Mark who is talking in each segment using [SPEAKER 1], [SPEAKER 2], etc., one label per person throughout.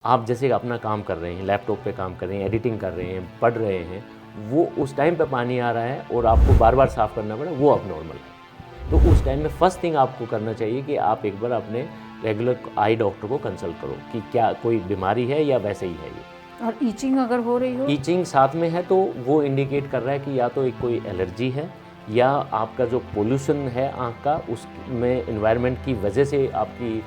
[SPEAKER 1] आप जैसे अपना काम कर रहे हैं, लैपटॉप पे काम कर रहे हैं, एडिटिंग कर रहे हैं, पढ़ रहे हैं, वो उस टाइम पे पानी आ रहा है और आपको बार बार साफ़ करना पड़ा, वो अब नॉर्मल है। तो उस टाइम में फर्स्ट थिंग आपको करना चाहिए कि आप एक बार अपने रेगुलर आई डॉक्टर को कंसल्ट करो कि क्या कोई बीमारी है या वैसे ही है ये।
[SPEAKER 2] और ईचिंग अगर हो रही हो,
[SPEAKER 1] ईचिंग साथ में है तो वो इंडिकेट कर रहा है कि या तो एक कोई एलर्जी है या आपका जो पोल्यूशन है आँख का, उसमें एनवायरनमेंट की वजह से आपकी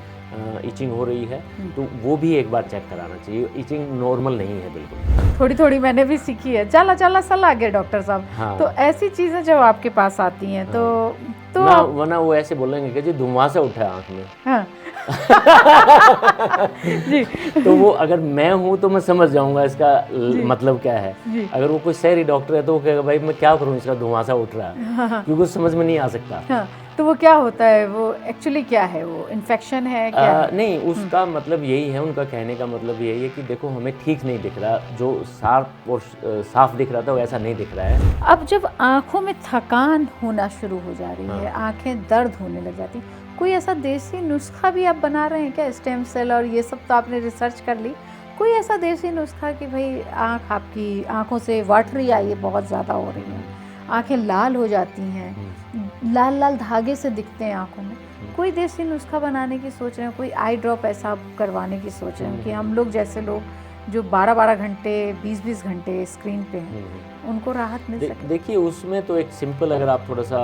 [SPEAKER 1] ईचिंग हो रही है, तो वो भी एक बार चेक कराना चाहिए। ईचिंग नॉर्मल नहीं है बिल्कुल।
[SPEAKER 2] थोड़ी थोड़ी मैंने भी सीखी है, चला चला सलाह गया डॉक्टर साहब।
[SPEAKER 1] हाँ।
[SPEAKER 2] तो ऐसी चीज़ें जब आपके पास आती हैं तो
[SPEAKER 1] ना
[SPEAKER 2] आप,
[SPEAKER 1] वरना वो ऐसे बोलेंगे कि जी धुआं से उठा है आँख में।
[SPEAKER 2] हाँ जी
[SPEAKER 1] तो वो अगर मैं हूँ तो मैं समझ जाऊंगा इसका मतलब क्या है।
[SPEAKER 2] जी।
[SPEAKER 1] अगर वो कोई शहरी डॉक्टर है तो वो कहेगा भाई मैं क्या करूँ, इसका धुआंसा उठ रहा है, क्योंकि समझ में नहीं आ सकता।
[SPEAKER 2] हाँ, तो वो क्या होता है, वो एक्चुअली क्या है, वो इन्फेक्शन है क्या है?
[SPEAKER 1] नहीं, उसका मतलब यही है, उनका कहने का मतलब यही है कि देखो हमें ठीक नहीं दिख रहा, जो साफ दिख रहा था वो ऐसा नहीं दिख रहा है।
[SPEAKER 2] अब जब आँखों में थकान होना शुरू हो जा रही है, आँखें दर्द होने लग जाती, कोई ऐसा देसी नुस्खा भी आप बना रहे हैं क्या? स्टेम सेल और ये सब तो आपने रिसर्च कर ली, कोई ऐसा देसी नुस्खा कि भाई आपकी आँखों से वाटरी आई है, बहुत ज़्यादा हो रही हैं, आँखें लाल हो जाती हैं, लाल लाल धागे से दिखते हैं आँखों में, कोई देसी नुस्खा बनाने की सोच रहे हैं, कोई आई ड्रॉप ऐसा करवाने की सोच रहे हैं कि हम लोग जैसे लोग जो 12-12 घंटे 20-20 घंटे स्क्रीन पे हैं, उनको राहत मिल सके?
[SPEAKER 1] देखिए उसमें तो एक सिंपल, अगर आप थोड़ा सा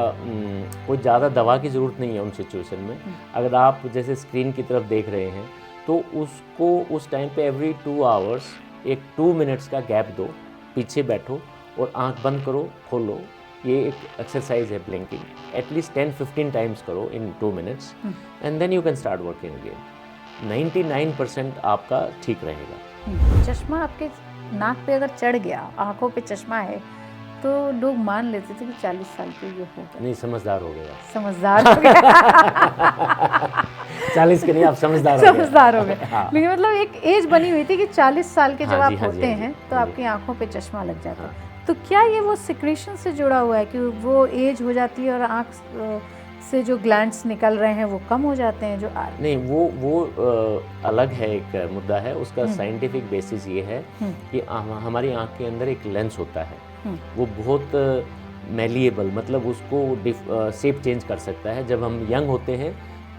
[SPEAKER 1] कोई ज़्यादा दवा की ज़रूरत नहीं है उन सिचुएशन में। अगर आप जैसे स्क्रीन की तरफ देख रहे हैं तो उसको उस टाइम पे एवरी 2 आवर्स एक 2 मिनट्स का गैप दो, पीछे बैठो और आंख बंद करो, खोलो। ये एक एक्सरसाइज है ब्लिंकिंग, एटलीस्ट 10-15 टाइम्स करो in 2 minutes and then you can start working again. 99% आपका ठीक रहेगा।
[SPEAKER 2] चश्मा आपके नाक पे अगर चढ़ गया, आंखों पे चश्मा है, तो लोग मान लेते थे कि 40 साल के ये हो गए।
[SPEAKER 1] नहीं, समझदार हो गया।
[SPEAKER 2] समझदार हो गया
[SPEAKER 1] 40 के नहीं, आप समझदार
[SPEAKER 2] समझदार हो गए।
[SPEAKER 1] हाँ।
[SPEAKER 2] लेकिन मतलब एक एज बनी हुई थी कि 40 साल के जब
[SPEAKER 1] हाँ जी,
[SPEAKER 2] आप
[SPEAKER 1] हाँ जी,
[SPEAKER 2] होते
[SPEAKER 1] हाँ जी,
[SPEAKER 2] हैं तो
[SPEAKER 1] हाँ जी।
[SPEAKER 2] आपकी आंखों पे चश्मा लग जाता है।
[SPEAKER 1] हाँ।
[SPEAKER 2] तो क्या ये वो सिक्रेशन से जुड़ा हुआ है कि वो एज हो जाती है और आँख से जो ग्लैंड्स निकल रहे हैं वो कम हो जाते हैं? जो
[SPEAKER 1] नहीं, वो अलग है, एक मुद्दा है उसका। साइंटिफिक बेसिस ये है कि हमारी आँख के अंदर एक लेंस होता है, वो बहुत मैलिएबल, मतलब उसको शेप चेंज कर सकता है। जब हम यंग होते हैं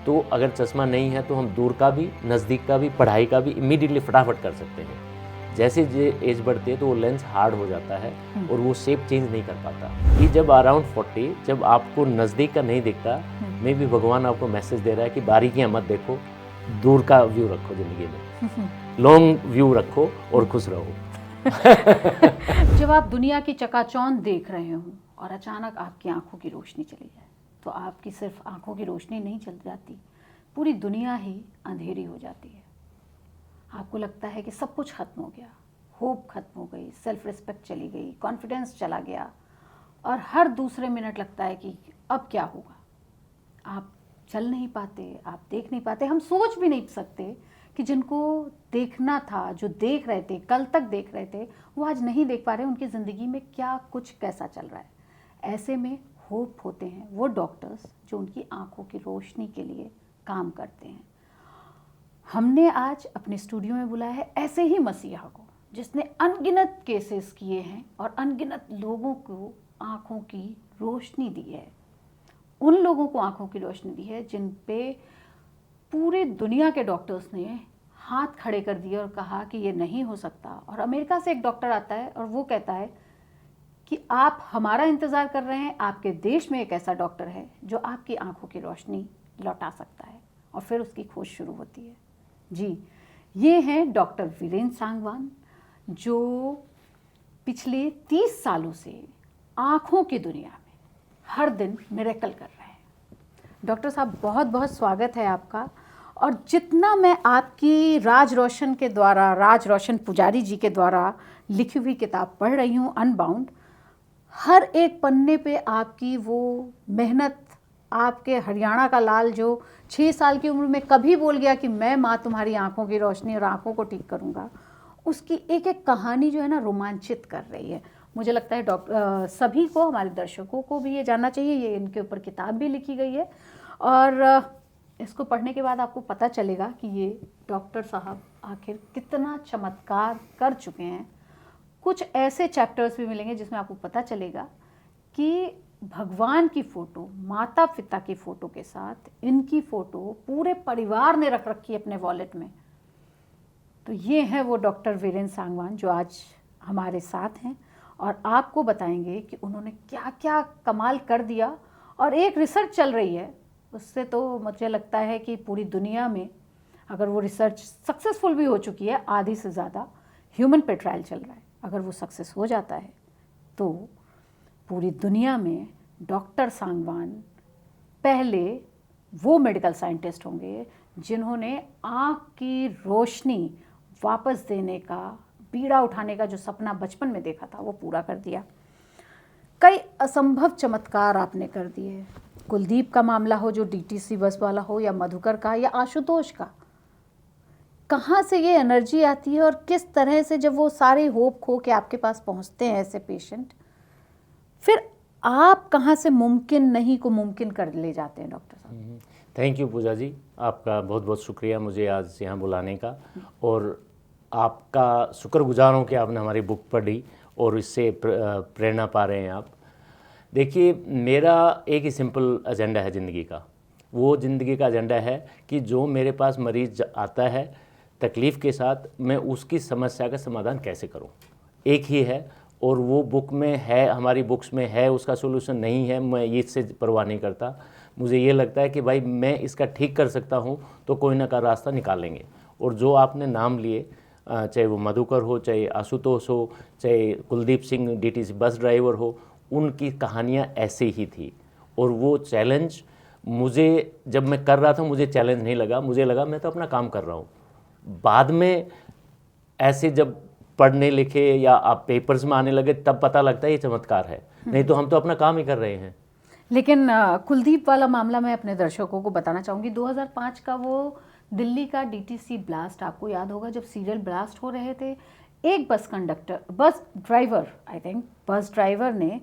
[SPEAKER 1] तो अगर चश्मा नहीं है तो हम दूर का भी, नज़दीक का भी, पढ़ाई का भी इमीडिएटली फटाफट कर सकते हैं। जैसे एज बढ़ती है तो वो लेंस हार्ड हो जाता है और वो शेप चेंज नहीं कर पाता। ये जब अराउंड 40, जब आपको नज़दीक का नहीं दिखता, मे भी भगवान आपको मैसेज दे रहा है कि बारीकियाँ मत देखो, दूर का व्यू रखो ज़िंदगी में, लॉन्ग व्यू रखो और खुश रहो।
[SPEAKER 2] जब आप दुनिया की चकाचौंध देख रहे हो और अचानक आपकी आंखों की रोशनी चली जाए, तो आपकी सिर्फ आंखों की रोशनी नहीं चल जाती, पूरी दुनिया ही अंधेरी हो जाती है। आपको लगता है कि सब कुछ खत्म हो गया, होप खत्म हो गई, सेल्फ रिस्पेक्ट चली गई, कॉन्फिडेंस चला गया, और हर दूसरे मिनट लगता है कि अब क्या होगा। आप चल नहीं पाते, आप देख नहीं पाते, हम सोच भी नहीं सकते कि जिनको देखना था, जो देख रहे थे, कल तक देख रहे थे, वो आज नहीं देख पा रहे, उनकी ज़िंदगी में क्या कुछ कैसा चल रहा है। ऐसे में होप होते हैं वो डॉक्टर्स जो उनकी आंखों की रोशनी के लिए काम करते हैं। हमने आज अपने स्टूडियो में बुलाया है ऐसे ही मसीहा को, जिसने अनगिनत केसेस किए हैं और अनगिनत लोगों को आंखों की रोशनी दी है। उन लोगों को आंखों की रोशनी दी है जिन पे पूरे दुनिया के डॉक्टर्स ने हाथ खड़े कर दिए और कहा कि ये नहीं हो सकता। और अमेरिका से एक डॉक्टर आता है और वो कहता है कि आप हमारा इंतज़ार कर रहे हैं, आपके देश में एक ऐसा डॉक्टर है जो आपकी आंखों की रोशनी लौटा सकता है। और फिर उसकी खोज शुरू होती है। जी, ये हैं डॉक्टर वीरेंद्र सांगवान, जो पिछले 30 सालों से आँखों की दुनिया में हर दिन मिरेकल कर रहे हैं। डॉक्टर साहब, बहुत बहुत स्वागत है आपका। और जितना मैं आपकी राज रोशन पुजारी जी के द्वारा लिखी हुई किताब पढ़ रही हूँ, अनबाउंड, हर एक पन्ने पे आपकी वो मेहनत, आपके हरियाणा का लाल जो 6 साल की उम्र में कभी बोल गया कि मैं माँ तुम्हारी आंखों की रोशनी और आंखों को ठीक करूँगा, उसकी एक एक कहानी जो है ना रोमांचित कर रही है। मुझे लगता है सभी को, हमारे दर्शकों को भी ये जानना चाहिए। ये इनके ऊपर किताब भी लिखी गई है और इसको पढ़ने के बाद आपको पता चलेगा कि ये डॉक्टर साहब आखिर कितना चमत्कार कर चुके हैं। कुछ ऐसे चैप्टर्स भी मिलेंगे जिसमें आपको पता चलेगा कि भगवान की फ़ोटो, माता पिता की फ़ोटो के साथ इनकी फ़ोटो पूरे परिवार ने रख रखी है अपने वॉलेट में। तो ये है वो डॉक्टर वीरेंद्र सांगवान जो आज हमारे साथ हैं और आपको बताएंगे कि उन्होंने क्या क्या कमाल कर दिया। और एक रिसर्च चल रही है, उससे तो मुझे लगता है कि पूरी दुनिया में अगर वो रिसर्च सक्सेसफुल भी हो चुकी है, आधी से ज़्यादा ह्यूमन पे ट्रायल चल रहा है, अगर वो सक्सेस हो जाता है तो पूरी दुनिया में डॉक्टर सांगवान पहले वो मेडिकल साइंटिस्ट होंगे जिन्होंने आँख की रोशनी वापस देने का, बीड़ा उठाने का जो सपना बचपन में देखा था वो पूरा कर दिया। कई असंभव चमत्कार आपने कर दिए। कुलदीप का मामला हो, जो डीटीसी बस वाला हो, या मधुकर का, या आशुतोष का, कहाँ से ये एनर्जी आती है और किस तरह से जब वो सारे होप खो के आपके पास पहुँचते हैं ऐसे पेशेंट, फिर आप कहाँ से मुमकिन नहीं को मुमकिन कर ले जाते हैं डॉक्टर साहब?
[SPEAKER 1] थैंक यू पूजा जी, आपका बहुत बहुत शुक्रिया मुझे आज यहाँ बुलाने का, और आपका शुक्रगुजार हूँ कि आपने हमारी बुक पढ़ी और इससे प्रेरणा पा रहे हैं आप। देखिए, मेरा एक ही सिंपल एजेंडा है ज़िंदगी का। वो ज़िंदगी का एजेंडा है कि जो मेरे पास मरीज़ आता है तकलीफ़ के साथ, मैं उसकी समस्या का समाधान कैसे करूं, एक ही है। और वो बुक में है, हमारी बुक्स में है, उसका सोल्यूशन नहीं है, मैं ये इससे परवाह नहीं करता। मुझे ये लगता है कि भाई मैं इसका ठीक कर सकता हूं तो कोई ना कोई रास्ता निकालेंगे। और जो आपने नाम लिए, चाहे वो मधुकर हो, चाहे आशुतोष हो, चाहे Kuldeep Singh DTC bus driver हो, उनकी कहानियाँ ऐसे ही थी। और वो चैलेंज मुझे, जब मैं कर रहा था मुझे चैलेंज नहीं लगा, मुझे लगा मैं तो अपना काम कर रहा हूँ। बाद में ऐसे जब पढ़ने लिखे या आप पेपर्स में आने लगे तब पता लगता है ये चमत्कार है, नहीं तो हम तो अपना काम ही कर रहे हैं।
[SPEAKER 2] लेकिन कुलदीप वाला मामला मैं अपने दर्शकों को बताना चाहूँगी। 2005 का वो दिल्ली का डीटीसी ब्लास्ट, आपको याद होगा जब सीरियल ब्लास्ट हो रहे थे, एक बस ड्राइवर ने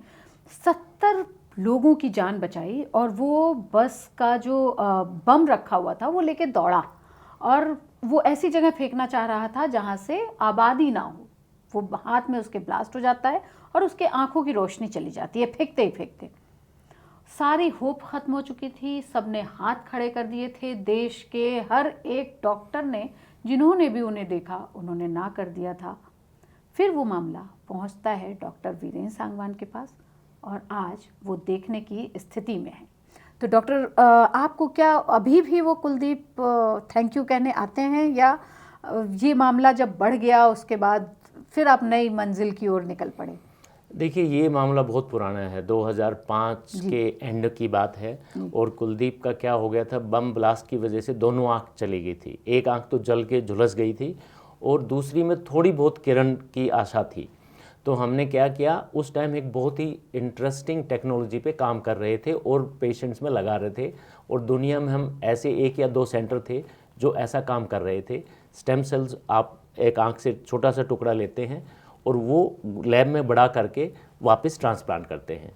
[SPEAKER 2] 70 लोगों की जान बचाई और वो बस का जो बम रखा हुआ था वो लेके दौड़ा और वो ऐसी जगह फेंकना चाह रहा था जहाँ से आबादी ना हो। वो हाथ में उसके ब्लास्ट हो जाता है और उसके आंखों की रोशनी चली जाती है फेंकते ही फेंकते। सारी होप खत्म हो चुकी थी, सबने हाथ खड़े कर दिए थे। देश के हर एक डॉक्टर ने, जिन्होंने भी उन्हें देखा, उन्होंने ना कर दिया था। फिर वो मामला पहुंचता है डॉक्टर वीरेंद्र सांगवान के पास और आज वो देखने की स्थिति में है। तो डॉक्टर, आपको क्या अभी भी वो कुलदीप थैंक यू कहने आते हैं, या ये मामला जब बढ़ गया उसके बाद फिर आप नई मंजिल की ओर निकल पड़े?
[SPEAKER 1] देखिए, ये मामला बहुत पुराना है, 2005 के एंड की बात है। और कुलदीप का क्या हो गया था, बम ब्लास्ट की वजह से दोनों आँख चली गई थी। एक आँख तो जल के झुलस गई थी और दूसरी में थोड़ी बहुत किरण की आशा थी। तो हमने क्या किया, उस टाइम एक बहुत ही इंटरेस्टिंग टेक्नोलॉजी पे काम कर रहे थे और पेशेंट्स में लगा रहे थे। और दुनिया में हम ऐसे 1 या 2 सेंटर थे जो ऐसा काम कर रहे थे। स्टेम सेल्स, आप एक आँख से छोटा सा टुकड़ा लेते हैं और वो लैब में बड़ा करके वापस ट्रांसप्लांट करते हैं।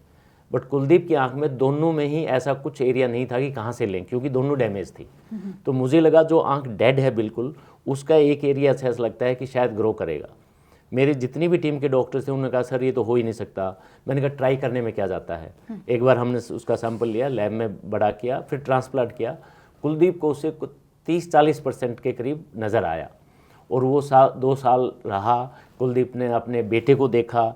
[SPEAKER 1] बट कुलदीप की आंख में दोनों में ही ऐसा कुछ एरिया नहीं था कि कहाँ से लें, क्योंकि दोनों डैमेज थी। तो मुझे लगा जो आंख डेड है बिल्कुल, उसका एक एरिया ऐसा लगता है कि शायद ग्रो करेगा। मेरे जितनी भी टीम के डॉक्टर्स थे उन्होंने कहा सर ये तो हो ही नहीं सकता। मैंने कहा ट्राई करने में क्या जाता है। एक बार हमने उसका सैंपल लिया, लैब में बड़ा किया, फिर ट्रांसप्लांट किया। कुलदीप को उससे 30-40% के करीब नज़र आया और वो 2 साल रहा। कुलदीप ने अपने बेटे को देखा,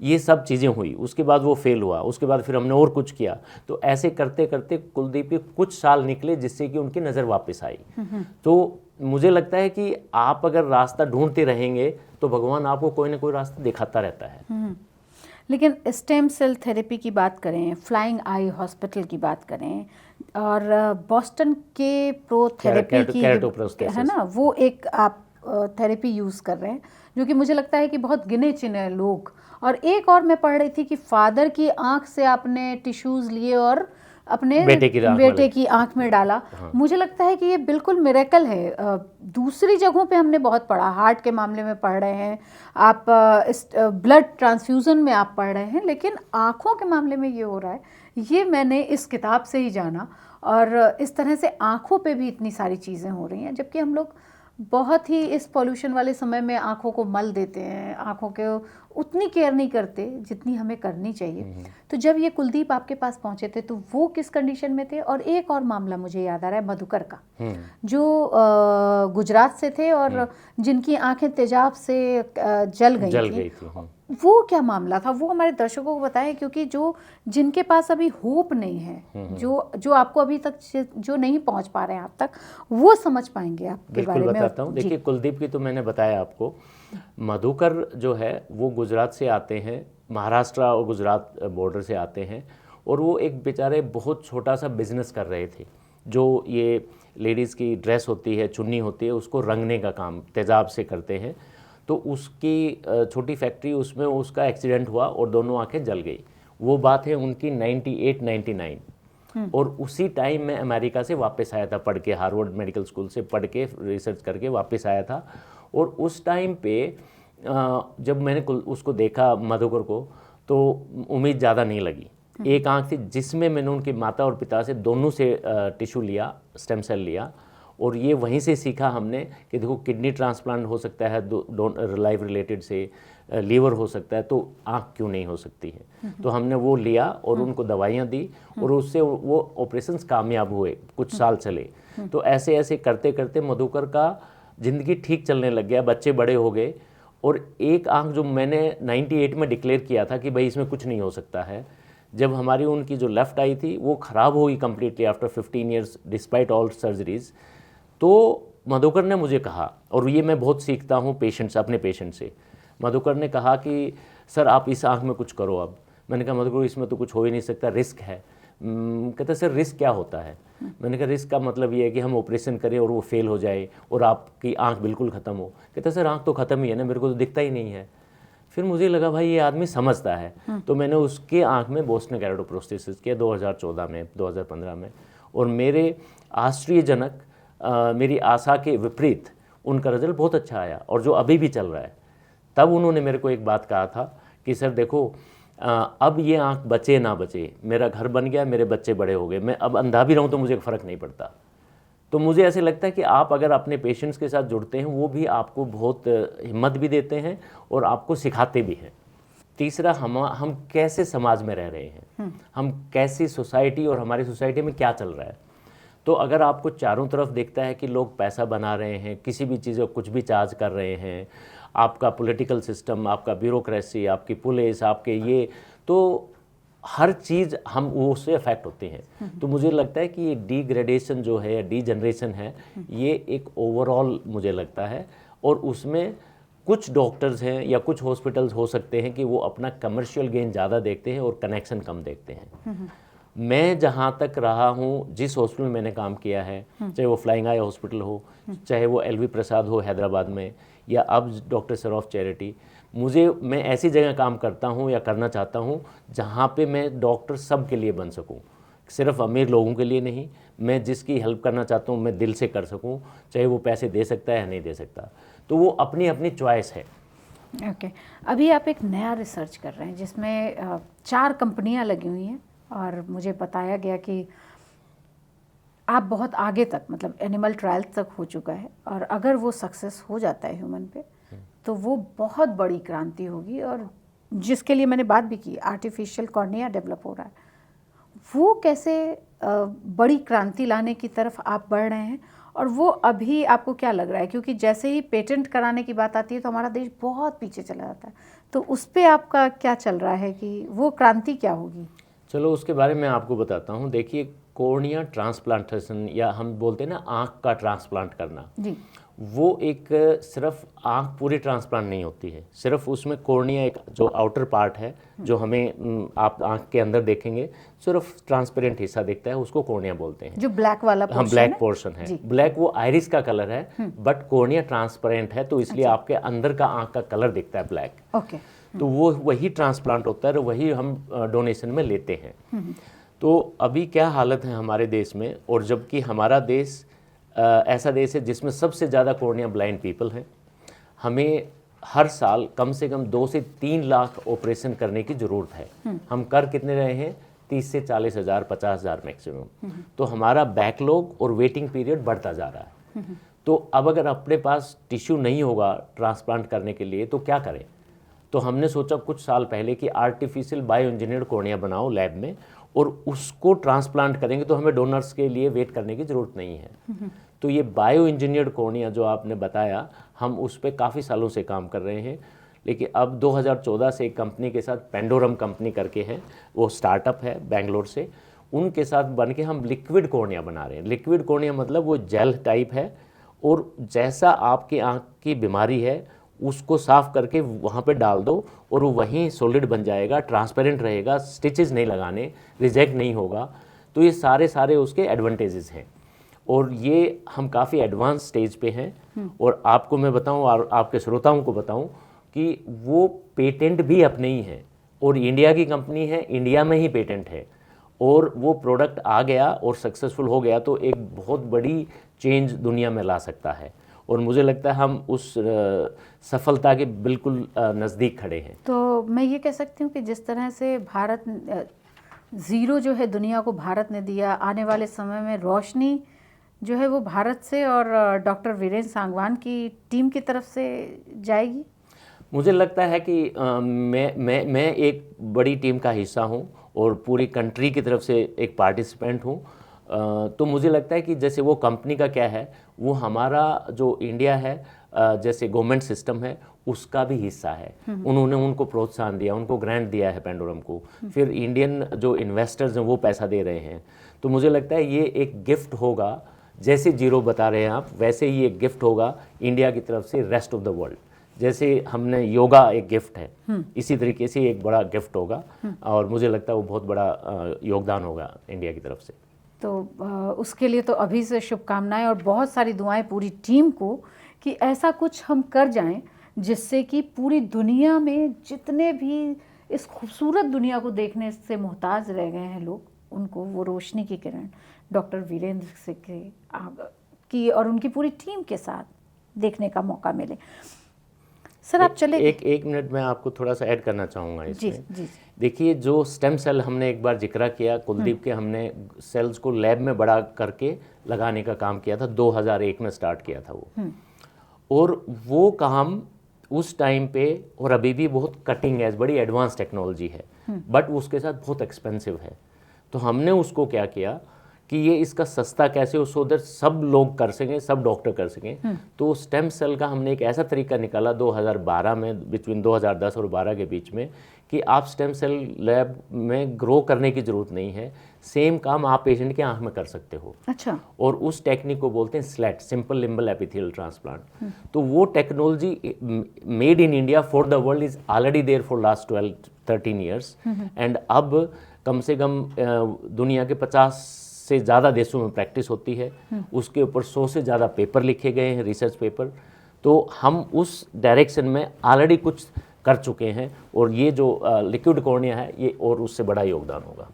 [SPEAKER 1] ये सब चीज़ें हुई। उसके बाद वो फेल हुआ, उसके बाद फिर हमने और कुछ किया। तो ऐसे करते करते कुलदीप के कुछ साल निकले जिससे कि उनकी नज़र वापस आई। तो मुझे लगता है कि आप अगर रास्ता ढूंढते रहेंगे तो भगवान आपको कोई ना कोई रास्ता दिखाता रहता है।
[SPEAKER 2] लेकिन स्टेम सेल थेरेपी की बात करें, फ्लाइंग आई हॉस्पिटल की बात करें, और बॉस्टन के प्रो थेरेपी की है ना, वो एक आप थेरेपी यूज़ कर रहे हैं जो कि मुझे लगता है कि बहुत गिने चुने लोग। और एक और मैं पढ़ रही थी कि फादर की आंख से आपने टिश्यूज़ लिए और अपने बेटे की आंख में डाला। हाँ। मुझे लगता है कि ये बिल्कुल मिरेकल है। दूसरी जगहों पे हमने बहुत पढ़ा, हार्ट के मामले में पढ़ रहे हैं आप, ब्लड ट्रांसफ्यूज़न में आप पढ़ रहे हैं, लेकिन आँखों के मामले में ये हो रहा है, ये मैंने इस किताब से ही जाना। और इस तरह से आँखों पे भी इतनी सारी चीज़ें हो रही हैं, जबकि हम लोग बहुत ही इस पॉल्यूशन वाले समय में आँखों को मल देते हैं, आँखों के उतनी केयर नहीं करते जितनी हमें करनी चाहिए। तो जब ये कुलदीप आपके पास पहुंचे थे तो वो किस कंडीशन में थे? और एक और मामला मुझे याद आ रहा है मधुकर का, जो गुजरात से थे और जिनकी आंखें तेजाब से जल गई थी। वो क्या मामला था, वो हमारे दर्शकों को बताएं, क्योंकि जिनके पास अभी होप नहीं है, जो आपको अभी तक जो नहीं पहुंच पा रहे हैं आप तक, वो समझ पाएंगे आपके बारे में।
[SPEAKER 1] बताता हूँ। देखिए, कुलदीप की तो मैंने बताया आपको। मधुकर जो है वो गुजरात से आते हैं, महाराष्ट्र और गुजरात बॉर्डर से आते हैं, और वो एक बेचारे बहुत छोटा सा बिजनेस कर रहे थे, जो ये लेडीज़ की ड्रेस होती है, चुन्नी होती है, उसको रंगने का काम तेजाब से करते हैं। तो उसकी छोटी फैक्ट्री, उसमें उसका एक्सीडेंट हुआ और दोनों आंखें जल गई। वो बात है उनकी 98-99। और उसी टाइम मैं अमेरिका से वापस आया था पढ़ के, हार्वर्ड मेडिकल स्कूल से पढ़ के रिसर्च करके वापस आया था। और उस टाइम पे जब मैंने उसको देखा मधुकर को, तो उम्मीद ज़्यादा नहीं लगी। एक आंख थी जिसमें मैंने उनकी माता और पिता से दोनों से टिश्यू लिया, स्टेम सेल लिया, और ये वहीं से सीखा हमने कि देखो किडनी ट्रांसप्लांट हो सकता है लाइफ रिलेटेड से, लीवर हो सकता है, तो आँख क्यों नहीं हो सकती है। तो हमने वो लिया और उनको दवाइयाँ दी, और उससे वो ऑपरेशंस कामयाब हुए, कुछ साल चले। तो ऐसे ऐसे करते करते मधुकर का ज़िंदगी ठीक चलने लग गया, बच्चे बड़े हो गए। और एक आँख जो मैंने 98 में डिक्लेयर किया था कि भाई इसमें कुछ नहीं हो सकता है, जब हमारी उनकी जो लेफ़्ट आई थी वो ख़राब हो गई completely after 15 years despite all surgeries. तो मधुकर ने मुझे कहा, और ये मैं बहुत सीखता हूँ पेशेंट्स, अपने पेशेंट से। मधुकर ने कहा कि सर आप इस आँख में कुछ करो अब। मैंने कहा मधुकर इसमें तो कुछ हो ही नहीं सकता, रिस्क है। कहते सर रिस्क क्या होता है? मैंने कहा रिस्क का मतलब ये है कि हम ऑपरेशन करें और वो फेल हो जाए और आपकी आँख बिल्कुल ख़त्म हो। कहते सर आँख तो ख़त्म ही है ना, मेरे को तो दिखता ही नहीं है। फिर मुझे लगा भाई ये आदमी समझता है। तो मैंने उसके आँख में बोस्टन केराटोप्रोस्थेसिस किया 2014 में, 2015 में। और मेरे आश्चर्यजनक, मेरी आशा के विपरीत उनका रिजल्ट बहुत अच्छा आया, और जो अभी भी चल रहा है। तब उन्होंने मेरे को एक बात कहा था कि सर देखो अब ये आँख बचे ना बचे, मेरा घर बन गया, मेरे बच्चे बड़े हो गए, मैं अब अंधा भी रहूँ तो मुझे फ़र्क नहीं पड़ता। तो मुझे ऐसे लगता है कि आप अगर अपने पेशेंट्स के साथ जुड़ते हैं, वो भी आपको बहुत हिम्मत भी देते हैं और आपको सिखाते भी हैं। तीसरा, हम कैसे समाज में रह रहे हैं, हम कैसी सोसाइटी, और हमारी सोसाइटी में क्या चल रहा है। तो अगर आपको चारों तरफ दिखता है कि लोग पैसा बना रहे हैं, किसी भी चीज़ को कुछ भी चार्ज कर रहे हैं, आपका पॉलिटिकल सिस्टम, आपका ब्यूरोक्रेसी, आपकी पुलिस, आपके ये, तो हर चीज़ हम उससे अफेक्ट होते हैं। तो मुझे लगता है कि ये डीग्रेडेशन जो है या डी जनरेशन है, ये एक ओवरऑल मुझे लगता है। और उसमें कुछ डॉक्टर्स हैं या कुछ हॉस्पिटल्स हो सकते हैं कि वो अपना कमर्शियल गेन ज़्यादा देखते हैं और कनेक्शन कम देखते हैं। मैं जहाँ तक रहा हूँ, जिस हॉस्पिटल में मैंने काम किया है, चाहे वो फ्लाइंग आई हॉस्पिटल हो, चाहे वो LV प्रसाद हो हैदराबाद में, या अब डॉक्टर सर ऑफ चैरिटी, मैं ऐसी जगह काम करता हूँ या करना चाहता हूँ जहाँ पे मैं डॉक्टर सब के लिए बन सकूँ, सिर्फ अमीर लोगों के लिए नहीं। मैं जिसकी हेल्प करना चाहता हूँ मैं दिल से कर सकूँ, चाहे वो पैसे दे सकता है या नहीं दे सकता। तो वो अपनी अपनी चॉइस है।
[SPEAKER 2] ओके। अभी आप एक नया रिसर्च कर रहे हैं जिसमें 4 कंपनियां लगी हुई हैं, और मुझे बताया गया कि आप बहुत आगे तक, मतलब एनिमल ट्रायल तक हो चुका है, और अगर वो सक्सेस हो जाता है ह्यूमन पे, तो वो बहुत बड़ी क्रांति होगी। और जिसके लिए मैंने बात भी की, आर्टिफिशियल कॉर्निया डेवलप हो रहा है, वो कैसे बड़ी क्रांति लाने की तरफ आप बढ़ रहे हैं, और वो अभी आपको क्या लग रहा है? क्योंकि जैसे ही पेटेंट कराने की बात आती है तो हमारा देश बहुत पीछे चला जाता है। तो उस पर आपका क्या चल रहा है कि वो क्रांति क्या होगी?
[SPEAKER 1] चलो उसके बारे में आपको बताता हूँ। देखिए, कॉर्निया ट्रांसप्लांटेशन, या हम बोलते हैं ना आँख का ट्रांसप्लांट करना जी, वो एक सिर्फ आँख पूरी ट्रांसप्लांट नहीं होती है। सिर्फ उसमें कॉर्निया एक जो आउटर पार्ट है, जो हमें आप आँख के अंदर देखेंगे सिर्फ ट्रांसपेरेंट हिस्सा दिखता है, उसको कॉर्निया बोलते हैं।
[SPEAKER 2] जो ब्लैक वाला पोर्शन,
[SPEAKER 1] हाँ ब्लैक पोर्शन है। ब्लैक वो आइरिस का कलर है, बट कॉर्निया ट्रांसपेरेंट है, तो इसलिए आपके अंदर का आँख का कलर दिखता है ब्लैक।
[SPEAKER 2] ओके।
[SPEAKER 1] तो वो वही ट्रांसप्लांट होता है, वही हम डोनेशन में लेते हैं। तो अभी क्या हालत है हमारे देश में, और जबकि हमारा देश ऐसा देश है जिसमें सबसे ज़्यादा कॉर्निया ब्लाइंड पीपल हैं। हमें हर साल कम से कम 2 से 3 लाख ऑपरेशन करने की ज़रूरत है। हम कर कितने रहे हैं? 30 से 40 हज़ार, 50 हज़ार मैक्सिमम। तो हमारा बैकलॉग और वेटिंग पीरियड बढ़ता जा रहा है। तो अब अगर अपने पास टिश्यू नहीं होगा ट्रांसप्लांट करने के लिए तो क्या करें? तो हमने सोचा कुछ साल पहले कि आर्टिफिशियल बायो इंजीनियर्ड कॉर्निया बनाओ लैब में और उसको ट्रांसप्लांट करेंगे तो हमें डोनर्स के लिए वेट करने की ज़रूरत नहीं है। तो ये बायो इंजीनियर्ड कॉर्निया जो आपने बताया, हम उस पर काफ़ी सालों से काम कर रहे हैं। लेकिन अब 2014 से एक कंपनी के साथ, पेंडोरम कंपनी करके है, वो स्टार्टअप है बेंगलोर से, उनके साथ बन के हम लिक्विड कॉर्निया बना रहे हैं। लिक्विड कॉर्निया मतलब वो जेल टाइप है और जैसा आपकी आँख की बीमारी है उसको साफ करके वहाँ पे डाल दो और वो वहीं सॉलिड बन जाएगा, ट्रांसपेरेंट रहेगा, स्टिचेस नहीं लगाने, रिजेक्ट नहीं होगा। तो ये सारे उसके एडवांटेजेस हैं और ये हम काफ़ी एडवांस स्टेज पे हैं। और आपको मैं बताऊं और आपके श्रोताओं को बताऊं कि वो पेटेंट भी अपने ही हैं और इंडिया की कंपनी है, इंडिया में ही पेटेंट है और वो प्रोडक्ट आ गया और सक्सेसफुल हो गया तो एक बहुत बड़ी चेंज दुनिया में ला सकता है। और मुझे लगता है हम उस सफलता के बिल्कुल नज़दीक खड़े हैं।
[SPEAKER 2] तो मैं ये कह सकती हूँ कि जिस तरह से भारत ज़ीरो जो है दुनिया को भारत ने दिया, आने वाले समय में रोशनी जो है वो भारत से और डॉक्टर वीरेंद्र सांगवान की टीम की तरफ से जाएगी।
[SPEAKER 1] मुझे लगता है कि मैं एक बड़ी टीम का हिस्सा हूँ और पूरी कंट्री की तरफ से एक पार्टिसिपेंट हूँ। तो मुझे लगता है कि जैसे वो कंपनी का क्या है, वो हमारा जो इंडिया है जैसे गवर्नमेंट सिस्टम है उसका भी हिस्सा है। उन्होंने उनको प्रोत्साहन दिया, उनको ग्रांट दिया है पेंडोरम को, फिर इंडियन जो इन्वेस्टर्स हैं वो पैसा दे रहे हैं। तो मुझे लगता है ये एक गिफ्ट होगा, जैसे जीरो बता रहे हैं आप, वैसे ही एक गिफ्ट होगा इंडिया की तरफ से रेस्ट ऑफ द वर्ल्ड। जैसे हमने योगा एक गिफ्ट है, इसी तरीके से एक बड़ा गिफ्ट होगा और मुझे लगता है वो बहुत बड़ा योगदान होगा इंडिया की तरफ से।
[SPEAKER 2] तो उसके लिए तो अभी से शुभकामनाएं और बहुत सारी दुआएं पूरी टीम को कि ऐसा कुछ हम कर जाएं जिससे कि पूरी दुनिया में जितने भी इस खूबसूरत दुनिया को देखने से मोहताज रह गए हैं लोग, उनको वो रोशनी की किरण डॉक्टर वीरेंद्र से की और उनकी पूरी टीम के साथ देखने का मौका मिले। सर आप चले
[SPEAKER 1] एक मिनट में आपको थोड़ा सा ऐड करना चाहूँगा इसमें।
[SPEAKER 2] जी।
[SPEAKER 1] देखिए जो स्टेम सेल हमने एक बार जिक्र किया कुलदीप के, हमने सेल्स को लैब में बड़ा करके लगाने का काम किया था, 2001 में स्टार्ट किया था वो। और वो काम उस टाइम पे और अभी भी बहुत कटिंग एज, बड़ी एडवांस टेक्नोलॉजी है, बट उसके साथ बहुत एक्सपेंसिव है। तो हमने उसको क्या किया कि ये इसका सस्ता कैसे हो, सो दैट सब लोग कर सकें, सब डॉक्टर कर सकें। तो स्टेम सेल का हमने एक ऐसा तरीका निकाला 2012 में, बिटवीन 2010 और 12 के बीच में, कि आप स्टेम सेल लैब में ग्रो करने की ज़रूरत नहीं है, सेम काम आप पेशेंट के आँख में कर सकते हो।
[SPEAKER 2] अच्छा।
[SPEAKER 1] और उस टेक्निक को बोलते हैं SLET, simple limbal epithelial transplant. तो वो technology made in India for the world is already there for last 12-13 years and अब कम से कम दुनिया के 50 से ज़्यादा देशों में प्रैक्टिस होती है। उसके ऊपर 100 से ज़्यादा पेपर लिखे गए हैं, रिसर्च पेपर। तो हम उस डायरेक्शन में ऑलरेडी कुछ कर चुके हैं और ये जो लिक्विड कॉर्निया है ये और उससे बड़ा योगदान होगा।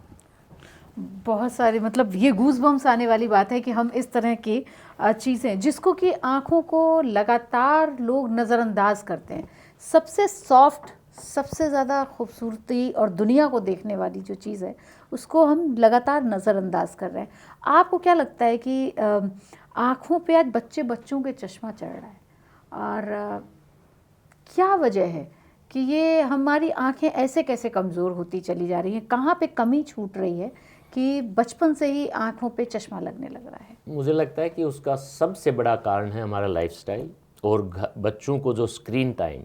[SPEAKER 2] बहुत सारे, मतलब ये गूज़बम्स आने वाली बात है कि हम इस तरह की चीज़ें जिसको कि आँखों को लगातार लोग नज़रअंदाज करते हैं, सबसे सॉफ्ट, सबसे ज़्यादा खूबसूरती और दुनिया को देखने वाली जो चीज़ है उसको हम लगातार नज़रअंदाज कर रहे हैं। आपको क्या लगता है कि आँखों पे आज बच्चों के चश्मा चढ़ रहा है और क्या वजह है कि ये हमारी आँखें ऐसे कैसे कमज़ोर होती चली जा रही हैं? कहाँ पे कमी छूट रही है कि बचपन से ही आँखों पे चश्मा लगने लग रहा है?
[SPEAKER 1] मुझे लगता है कि उसका सबसे बड़ा कारण है हमारा लाइफस्टाइल और बच्चों को जो स्क्रीन टाइम।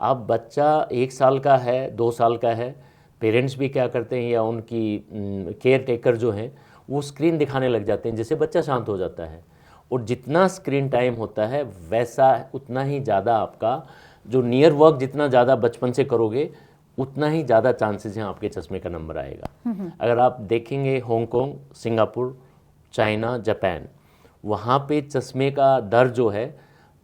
[SPEAKER 1] अब बच्चा 1 साल का है, 2 साल का है, पेरेंट्स भी क्या करते हैं या उनकी केयर टेकर जो हैं वो स्क्रीन दिखाने लग जाते हैं, जिससे बच्चा शांत हो जाता है। और जितना स्क्रीन टाइम होता है वैसा उतना ही ज़्यादा आपका जो नियर वर्क जितना ज़्यादा बचपन से करोगे उतना ही ज़्यादा चांसेस हैं आपके चश्मे का नंबर आएगा। अगर आप देखेंगे हांगकांग, सिंगापुर, चाइना, जापान, वहाँ पे चश्मे का दर जो है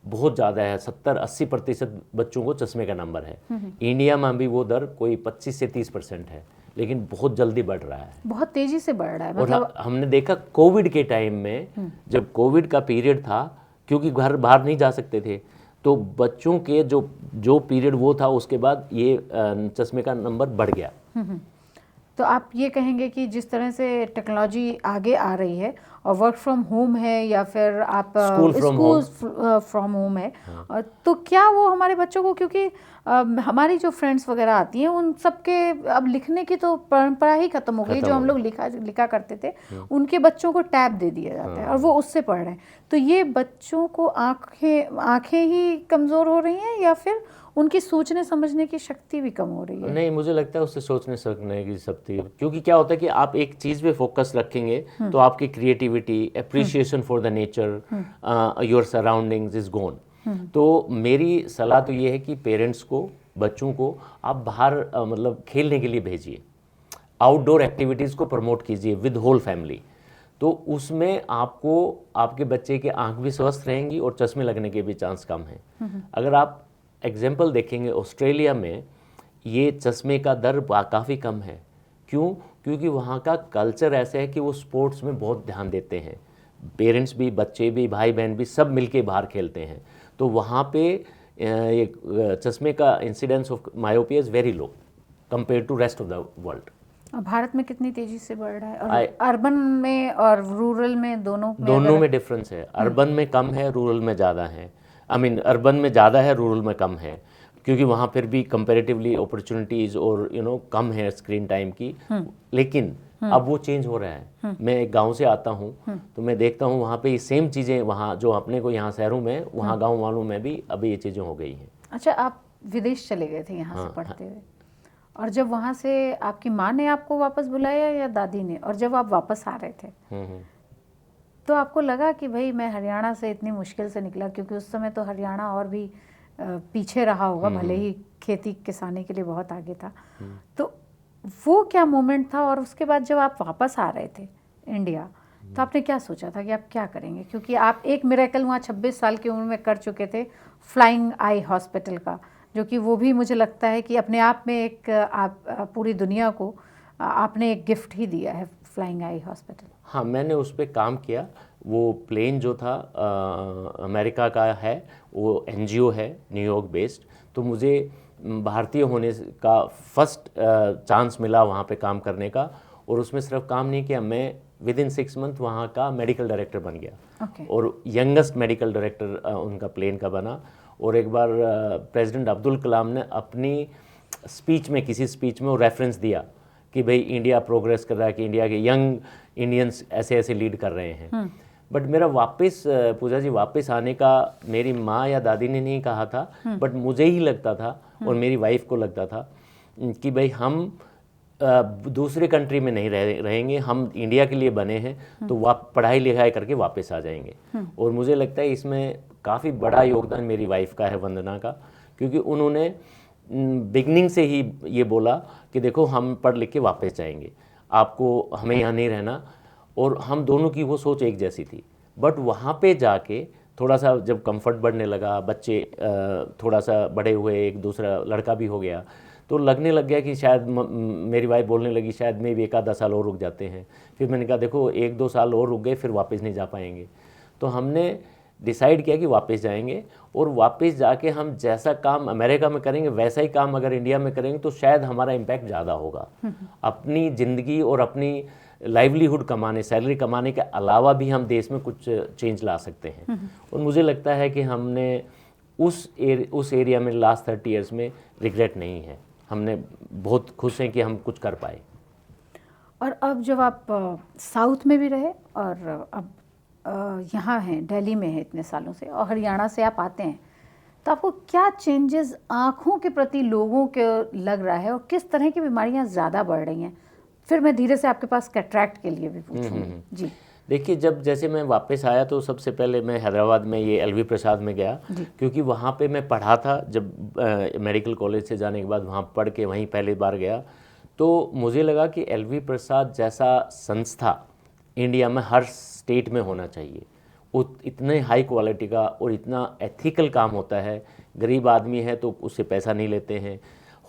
[SPEAKER 1] बहुत ज़्यादा है, 70-80% बच्चों को चश्मे का नंबर है। इंडिया में भी वो दर कोई 25 से 30% है, लेकिन बहुत जल्दी बढ़ रहा है,
[SPEAKER 2] बहुत तेज़ी से बढ़ रहा है।
[SPEAKER 1] और हमने देखा कोविड के टाइम में, जब कोविड का पीरियड था, क्योंकि घर बाहर नहीं जा सकते थे, तो बच्चों के जो पीरियड वो था उसके बाद ये चश्मे का नंबर बढ़ गया।
[SPEAKER 2] तो आप ये कहेंगे कि जिस तरह से टेक्नोलॉजी आगे आ रही है और वर्क फ्रॉम होम है या फिर आप
[SPEAKER 1] स्कूल
[SPEAKER 2] फ्रॉम होम है, तो क्या वो हमारे बच्चों को, क्योंकि हमारी जो फ्रेंड्स वगैरह आती हैं उन सबके अब लिखने की तो परंपरा ही खत्म हो गई। जो हम लोग लिखा करते थे उनके बच्चों को टैब दे दिया जाता है और वो उससे पढ़ रहे हैं। तो ये बच्चों को आंखें ही कमज़ोर हो रही हैं या फिर उनकी सोचने समझने की शक्ति भी कम हो रही है?
[SPEAKER 1] नहीं, मुझे लगता है उससे सोचने समझने की शक्ति, क्योंकि क्या होता है कि आप एक चीज़ पे फोकस रखेंगे तो आपकी creativity, appreciation for the nature, your surroundings is gone. तो मेरी सलाह तो ये है कि पेरेंट्स को, बच्चों को आप बाहर मतलब खेलने के लिए भेजिए, आउटडोर एक्टिविटीज़ को प्रमोट कीजिए विद होल फैमिली। तो उसमें आपको, आपके बच्चे की आंख भी स्वस्थ रहेंगी और चश्मे लगने के भी चांस कम हैं। अगर आप एग्जाम्पल देखेंगे, ऑस्ट्रेलिया में ये चश्मे का दर काफ़ी कम है। क्यों? क्योंकि वहाँ का कल्चर ऐसा है कि वो स्पोर्ट्स में बहुत ध्यान देते हैं। पेरेंट्स भी, बच्चे भी, भाई बहन भी, सब मिलके बाहर खेलते हैं। तो वहाँ पे ये चश्मे का incidence of myopia is very low compare to rest of the world.
[SPEAKER 2] Bharat में कितनी तेजी से बढ़ रहा है? और अर्बन में और रूरल में
[SPEAKER 1] दोनों में डिफरेंस है। अर्बन में कम है, रूरल में ज़्यादा है। अर्बन में ज़्यादा है, रूरल में कम है, क्योंकि वहाँ फिर भी कंपैरेटिवली अपॉर्चुनिटीज़ और कम है स्क्रीन टाइम की। लेकिन अब वो चेंज हो रहा है। मैं एक गांव से आता हूँ तो मैं देखता हूँ वहाँ पे ये सेम चीज़ें, वहाँ जो अपने को यहाँ शहरों में, वहाँ गाँव वालों में भी अभी ये चीज़ें हो गई हैं।
[SPEAKER 2] अच्छा, आप विदेश चले गए थे यहाँ से पढ़ते हुए, और जब वहाँ से आपकी माँ ने आपको वापस बुलाया या दादी ने, और जब आप वापस आ रहे थे तो आपको लगा कि भाई मैं हरियाणा से इतनी मुश्किल से निकला, क्योंकि उस समय तो हरियाणा और भी पीछे रहा होगा, भले ही खेती किसानी के लिए बहुत आगे था। तो वो क्या मोमेंट था? और उसके बाद जब आप वापस आ रहे थे इंडिया, तो आपने क्या सोचा था कि आप क्या करेंगे? क्योंकि आप एक मिरेकल वहाँ 26 साल की उम्र में कर चुके थे, फ्लाइंग आई हॉस्पिटल का, जो कि वो भी मुझे लगता है कि अपने आप में एक आप पूरी दुनिया को आपने एक गिफ्ट ही दिया है, फ्लाइंग आई हॉस्पिटल।
[SPEAKER 1] हाँ, मैंने उस पर काम किया। वो प्लेन जो था अमेरिका का है, वो एनजीओ है न्यूयॉर्क बेस्ड। तो मुझे भारतीय होने का फर्स्ट चांस मिला वहाँ पे काम करने का, और उसमें सिर्फ काम नहीं किया, मैं विद इन 6 मंथ वहाँ का मेडिकल डायरेक्टर बन गया। और यंगेस्ट मेडिकल डायरेक्टर उनका प्लेन का बना। और एक बार प्रेसिडेंट अब्दुल कलाम ने अपनी स्पीच में, किसी स्पीच में वो रेफरेंस दिया कि भाई इंडिया प्रोग्रेस कर रहा है, कि इंडिया के यंग इंडियंस ऐसे ऐसे लीड कर रहे हैं। बट मेरा वापस, पूजा जी, वापस आने का मेरी माँ या दादी ने नहीं कहा था, बट मुझे ही लगता था और मेरी वाइफ को लगता था कि भाई हम दूसरे कंट्री में नहीं रहेंगे, हम इंडिया के लिए बने हैं, तो पढ़ाई लिखाई करके वापस आ जाएंगे। और मुझे लगता है इसमें काफ़ी बड़ा योगदान मेरी वाइफ का है, वंदना का, क्योंकि उन्होंने बिगनिंग से ही ये बोला कि देखो हम पढ़ लिख के वापस जाएंगे, आपको हमें यहाँ नहीं रहना। और हम दोनों की वो सोच एक जैसी थी। बट वहाँ पे जाके थोड़ा सा जब कंफर्ट बढ़ने लगा, बच्चे थोड़ा सा बड़े हुए, एक दूसरा लड़का भी हो गया, तो लगने लग गया कि शायद मेरी वाइफ बोलने लगी शायद मैं भी 1-2 साल और रुक जाते हैं। फिर मैंने कहा देखो 1-2 साल और रुक गए फिर वापस नहीं जा पाएंगे। तो हमने डिसाइड किया कि वापस जाएंगे, और वापस जाके हम जैसा काम अमेरिका में करेंगे वैसा ही काम अगर इंडिया में करेंगे तो शायद हमारा इम्पैक्ट ज़्यादा होगा। अपनी ज़िंदगी और अपनी लाइवलीहुड कमाने, सैलरी कमाने के अलावा भी हम देश में कुछ चेंज ला सकते हैं। और मुझे लगता है कि हमने उस एरिया में लास्ट 30 ईयर्स में रिग्रेट नहीं है। हमने बहुत खुश हैं कि हम कुछ कर पाए।
[SPEAKER 2] और अब जब आप साउथ में भी रहे और अब यहाँ हैं, दिल्ली में हैं इतने सालों से, और हरियाणा से आप आते हैं, तो आपको क्या चेंजेस आँखों के प्रति लोगों के लग रहा है, और किस तरह की बीमारियाँ ज़्यादा बढ़ रही हैं? फिर मैं धीरे से आपके पास कैटरैक्ट के लिए भी पूछूंगी। जी
[SPEAKER 1] देखिए, जब जैसे मैं वापस आया तो सबसे पहले मैं हैदराबाद में ये LV प्रसाद में गया, क्योंकि वहाँ पे मैं पढ़ा था। जब मेडिकल कॉलेज से जाने के बाद वहाँ पढ़ के वहीं पहली बार गया, तो मुझे लगा कि LV प्रसाद जैसा संस्था इंडिया में हर स्टेट में होना चाहिए। इतने हाई क्वालिटी का और इतना एथिकल काम होता है। गरीब आदमी है तो उससे पैसा नहीं लेते हैं,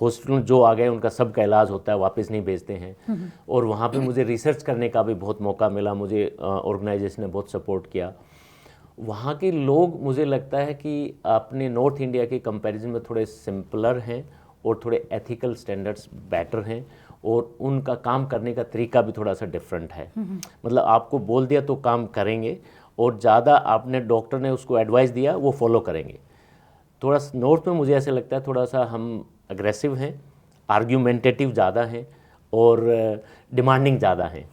[SPEAKER 1] हॉस्पिटल जो आ गए उनका सबका इलाज होता है, वापस नहीं भेजते हैं। और वहाँ पे मुझे रिसर्च करने का भी बहुत मौका मिला, मुझे ऑर्गेनाइजेशन ने बहुत सपोर्ट किया। वहाँ के लोग मुझे लगता है कि अपने नॉर्थ इंडिया के कंपैरिजन में थोड़े सिंपलर हैं और थोड़े एथिकल स्टैंडर्ड्स बेटर हैं। और उनका काम करने का तरीका भी थोड़ा सा डिफरेंट है। मतलब आपको बोल दिया तो काम करेंगे, और ज़्यादा आपने डॉक्टर ने उसको एडवाइस दिया वो फॉलो करेंगे। थोड़ा नॉर्थ में मुझे ऐसे लगता है थोड़ा सा हम अग्रेसिव हैं, आर्ग्यूमेंटेटिव ज़्यादा हैं और डिमांडिंग ज़्यादा हैं।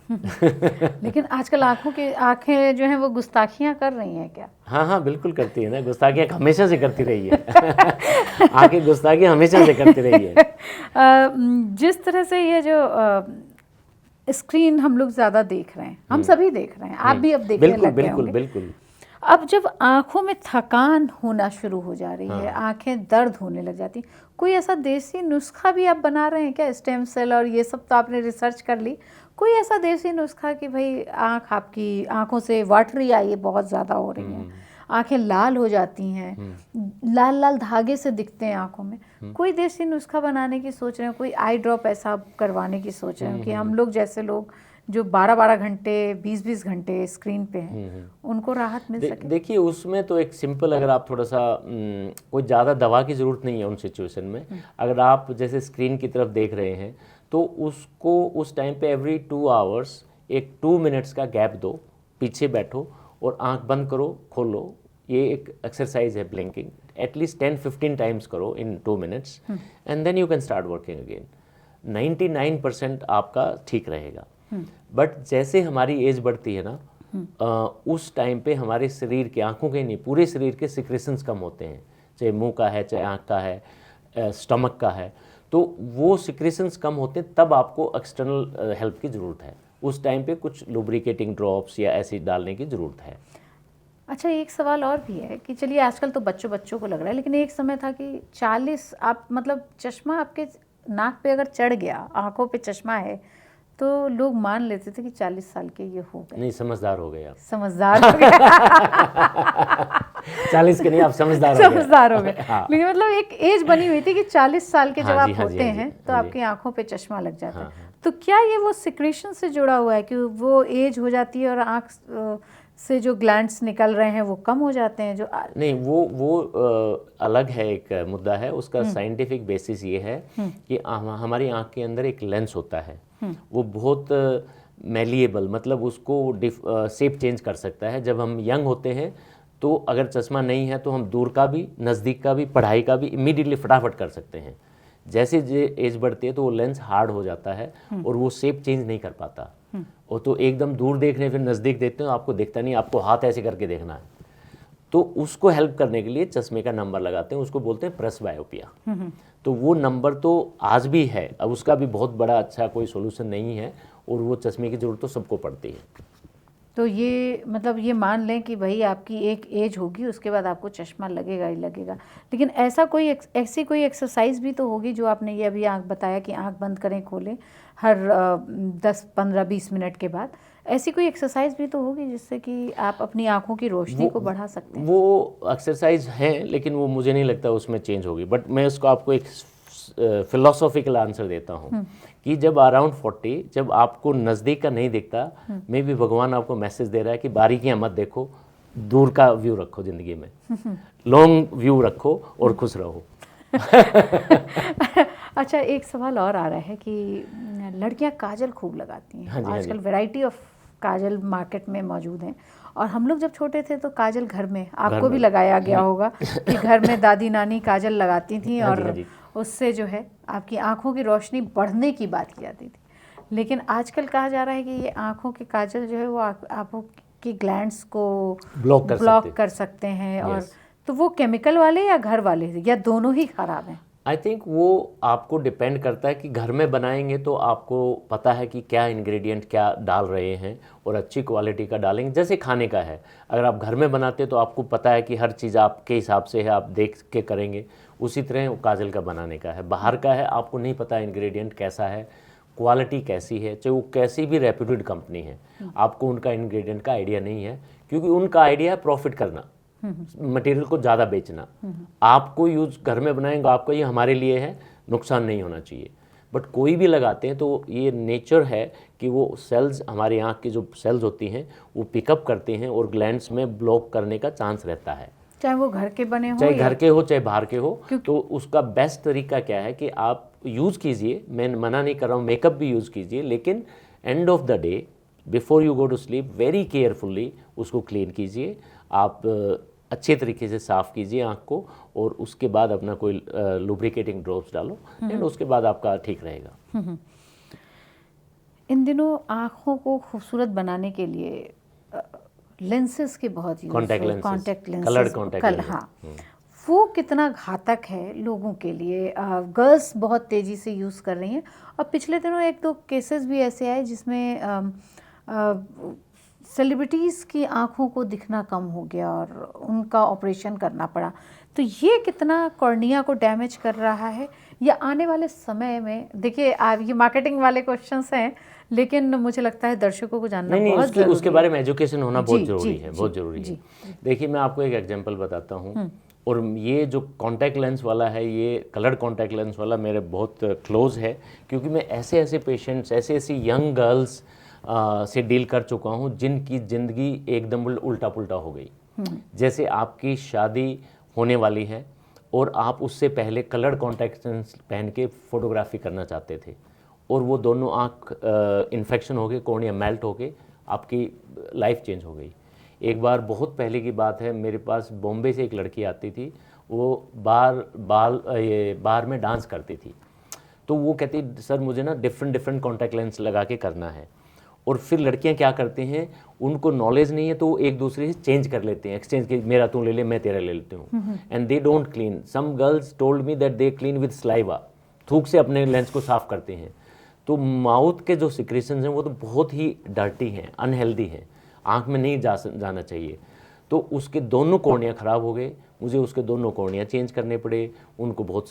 [SPEAKER 2] लेकिन आजकल आंखें जो हैं वो गुस्ताखियां कर रही हैं क्या?
[SPEAKER 1] हाँ हाँ, बिल्कुल करती है ना, गुस्ताखियाँ हमेशा से करती रही है। आंखें गुस्ताखियाँ हमेशा से करती रही है।
[SPEAKER 2] जिस तरह से ये जो स्क्रीन हम लोग ज़्यादा देख रहे हैं, हम सभी देख रहे हैं, आप भी अब देखने
[SPEAKER 1] बिल्कुल
[SPEAKER 2] लग गए
[SPEAKER 1] बिल्कुल
[SPEAKER 2] होंगे।
[SPEAKER 1] बिल्कुल।
[SPEAKER 2] अब जब आंखों में थकान होना शुरू हो जा रही है, आंखें दर्द होने लग जाती, कोई ऐसा देसी नुस्खा भी आप बना रहे हैं क्या? स्टेम सेल और ये सब तो आपने रिसर्च कर ली, कोई ऐसा देसी नुस्खा कि भाई आपकी आंखों से वाटरी आई बहुत ज़्यादा हो रही हैं, आंखें लाल हो जाती हैं, लाल लाल धागे से दिखते हैं आंखों में, कोई देसी नुस्खा बनाने की सोच रहे हैं, कोई आई ड्रॉप ऐसा करवाने की सोच रहे हैं कि हम लोग जैसे लोग जो 12-12 घंटे 20-20 घंटे स्क्रीन पे हैं उनको राहत मिल सके?
[SPEAKER 1] देखिए, उसमें तो एक सिंपल, अगर आप थोड़ा सा कोई ज़्यादा दवा की ज़रूरत नहीं है उन सिचुएशन में। अगर आप जैसे स्क्रीन की तरफ देख रहे हैं तो उसको उस टाइम पे एवरी 2 आवर्स एक 2 मिनट्स का गैप दो, पीछे बैठो और आंख बंद करो, खोलो। ये एक एक्सरसाइज है ब्लिंकिंग, एटलीस्ट 10-15 टाइम्स करो in 2 minutes and then you can start working again. 99% आपका ठीक रहेगा। बट जैसे हमारी एज बढ़ती है ना, उस टाइम पे हमारे शरीर के, आंखों के नहीं, पूरे शरीर के सिक्रेशंस कम होते हैं, चाहे मुंह का है, चाहे आंख का है, स्टमक का है। तो वो सिक्रेशंस कम होते हैं, तब आपको एक्सटर्नल हेल्प की ज़रूरत है। उस टाइम पे कुछ लुब्रिकेटिंग ड्रॉप्स या एसिड डालने की ज़रूरत है।
[SPEAKER 2] अच्छा, एक सवाल और भी है कि चलिए आजकल तो बच्चों को लग रहा है, लेकिन एक समय था कि 40 आप मतलब चश्मा आपके नाक पे अगर चढ़ गया, आंखों पे चश्मा है, तो लोग मान लेते थे कि 40 साल के ये हो गए।
[SPEAKER 1] नहीं, समझदार हो गए आप।
[SPEAKER 2] समझदार हो गए।
[SPEAKER 1] 40 के नहीं, आप समझदार हो गए।
[SPEAKER 2] समझदार हो गए।
[SPEAKER 1] हाँ।
[SPEAKER 2] लेकिन मतलब एक एज बनी हुई थी कि 40 साल के जब
[SPEAKER 1] हाँ
[SPEAKER 2] आप
[SPEAKER 1] जी, हाँ जी,
[SPEAKER 2] होते
[SPEAKER 1] हाँ जी,
[SPEAKER 2] हैं तो
[SPEAKER 1] हाँ जी।
[SPEAKER 2] आपकी आंखों पे चश्मा लग जाता है।
[SPEAKER 1] हाँ, हाँ।
[SPEAKER 2] तो क्या ये वो सिक्रेशन से जुड़ा हुआ है कि वो एज हो जाती है और आंख से जो ग्लैंड्स निकल रहे हैं वो कम हो जाते हैं? जो
[SPEAKER 1] नहीं, वो अलग है, एक मुद्दा है उसका। साइंटिफिक बेसिस ये है कि हमारी आंख के अंदर एक लेंस होता है, वो बहुत मैलिएबल, मतलब उसको शेप चेंज कर सकता है। जब हम यंग होते हैं तो अगर चश्मा नहीं है तो हम दूर का भी, नज़दीक का भी, पढ़ाई का भी इमीडिएटली फटाफट कर सकते हैं। जैसे एज बढ़ती है तो वो लेंस हार्ड हो जाता है और वो शेप चेंज नहीं कर पाता। और तो एकदम दूर देख रहे हैं फिर नज़दीक देखते हैं, आपको दिखता नहीं, आपको हाथ ऐसे करके देखना है। तो उसको हेल्प करने के लिए चश्मे का नंबर लगाते हैं, उसको बोलते हैं प्रेसबायोपिया। तो वो नंबर तो आज भी है, अब उसका भी बहुत बड़ा अच्छा कोई सोल्यूशन नहीं है, और वो चश्मे की ज़रूरत तो सबको पड़ती है।
[SPEAKER 2] तो ये मतलब ये मान लें कि भाई आपकी एक एज होगी, उसके बाद आपको चश्मा लगेगा ही लगेगा। लेकिन ऐसी कोई एक्सरसाइज भी तो होगी जो आपने ये अभी बताया कि आंख बंद करें खोलें हर 10-15-20 मिनट के बाद, ऐसी कोई एक्सरसाइज भी तो होगी जिससे कि आप अपनी आंखों की रोशनी को बढ़ा सकते हैं?
[SPEAKER 1] वो एक्सरसाइज है, लेकिन वो मुझे नहीं लगता उसमें चेंज होगी। बट मैं उसको आपको एक फिलोसॉफिकल आंसर देता हूँ कि जब अराउंड 40, जब आपको नज़दीक का नहीं दिखता, मे भी भगवान आपको मैसेज दे रहा है कि बारीकियाँ मत देखो, दूर का व्यू रखो ज़िंदगी में, लॉन्ग व्यू रखो और खुश रहो।
[SPEAKER 2] अच्छा, एक सवाल और आ रहा है कि लड़कियां काजल खूब लगाती हैं।
[SPEAKER 1] हाँ जी, हाँ
[SPEAKER 2] आजकल
[SPEAKER 1] जी।
[SPEAKER 2] वैरायटी ऑफ काजल मार्केट में मौजूद हैं, और हम लोग जब छोटे थे तो काजल घर में आपको भी लगाया गया होगा कि घर में दादी नानी काजल लगाती थी
[SPEAKER 1] हाँ जी, हाँ
[SPEAKER 2] और
[SPEAKER 1] जी।
[SPEAKER 2] उससे जो है आपकी आंखों की रोशनी बढ़ने की बात की जाती थी। लेकिन आजकल कहा जा रहा है कि ये आंखों के काजल जो है वो आंखों की ग्लैंड्स को
[SPEAKER 1] ब्लॉक
[SPEAKER 2] कर सकते हैं। और
[SPEAKER 1] Yes.
[SPEAKER 2] तो वो केमिकल वाले या घर वाले या दोनों ही खराब हैं?
[SPEAKER 1] आई थिंक वो आपको डिपेंड करता है कि घर में बनाएंगे तो आपको पता है कि क्या इंग्रेडिएंट क्या डाल रहे हैं, और अच्छी क्वालिटी का डालेंगे। जैसे खाने का है, अगर आप घर में बनाते तो आपको पता है कि हर चीज़ आपके हिसाब से है, आप देख के करेंगे। उसी तरह वो काजल का बनाने का है, बाहर का है, आपको नहीं पता इंग्रेडिएंट कैसा है, क्वालिटी कैसी है, चाहे वो कैसी भी रेप्यूटेड कंपनी है, आपको उनका इंग्रेडिएंट का आइडिया नहीं है, क्योंकि उनका आइडिया है प्रॉफिट करना, मटेरियल को ज़्यादा बेचना। आपको यूज़ घर में बनाएंगे, आपको ये हमारे लिए है, नुकसान नहीं होना चाहिए। बट कोई भी लगाते हैं तो ये नेचर है कि वो सेल्स, हमारी आँख की जो सेल्स होती हैं वो पिकअप करते हैं और ग्लैंड्स में ब्लॉक करने का चांस रहता है,
[SPEAKER 2] चाहे वो घर के बने हो,
[SPEAKER 1] चाहे घर के हो चाहे बाहर के हो। तो उसका बेस्ट तरीका क्या है कि आप यूज़ कीजिए, मैं मना नहीं कर रहा हूँ, मेकअप भी यूज़ कीजिए, लेकिन end of the day before you go to sleep very carefully उसको क्लीन कीजिए। आप अच्छे तरीके से साफ़ कीजिए आँख को, और उसके बाद अपना कोई लुब्रिकेटिंग ड्रॉप्स डालो, एंड उसके बाद आपका ठीक रहेगा।
[SPEAKER 2] इन दिनों आँखों को खूबसूरत बनाने के लिए लेंसेज के बहुत use,
[SPEAKER 1] contact lenses, coloured contact lenses,
[SPEAKER 2] हाँ, वो कितना घातक है लोगों के लिए। गर्ल्स बहुत तेज़ी से यूज़ कर रही हैं, और पिछले दिनों एक दो केसेस भी ऐसे आए जिसमें सेलिब्रिटीज़ की आंखों को दिखना कम हो गया और उनका ऑपरेशन करना पड़ा। तो ये कितना कॉर्निया को डैमेज कर रहा है, या आने वाले समय में, देखिए ये मार्केटिंग वाले क्वेश्चंस हैं, लेकिन मुझे लगता है दर्शकों को जानना बहुत ज़रूरी है।
[SPEAKER 1] उसके बारे में एजुकेशन होना बहुत ज़रूरी है, बहुत ज़रूरी है। देखिए मैं आपको एक एग्जांपल बताता हूँ, और ये जो कॉन्टैक्ट लेंस वाला है, ये कलर्ड कॉन्टैक्ट लेंस वाला मेरे बहुत क्लोज है, क्योंकि मैं ऐसे ऐसे पेशेंट्स, ऐसे ऐसी यंग गर्ल्स से डील कर चुका हूँ जिनकी ज़िंदगी एकदम उल्टा पुल्टा हो गई। जैसे आपकी शादी होने वाली है और आप उससे पहले कलर्ड कॉन्टैक्ट लेंस पहन के फोटोग्राफी करना चाहते थे, और वो दोनों आँख इन्फेक्शन हो गए, कॉर्निया मेल्ट हो गए, आपकी लाइफ चेंज हो गई। एक बार बहुत पहले की बात है, मेरे पास बॉम्बे से एक लड़की आती थी, वो बार में डांस करती थी। तो वो कहती सर मुझे ना डिफरेंट कॉन्टैक्ट लेंस लगा के करना है। और फिर लड़कियां क्या करती हैं, उनको नॉलेज नहीं है तो वो एक दूसरे से चेंज कर लेते हैं, एक्सचेंज के, मेरा तू ले ले मैं तेरा ले लेती हूँ, and they don't clean. Some girls told me that they clean with saliva, थूक से अपने लेंस को साफ करते हैं। तो माउथ के जो सिक्रेशंस हैं वो तो बहुत ही डर्टी हैं, अनहेल्दी हैं, आँख में नहीं जाना चाहिए। तो उसके दोनों कॉर्निया ख़राब हो गए, मुझे उसके दोनों कॉर्निया चेंज करने पड़े, उनको बहुत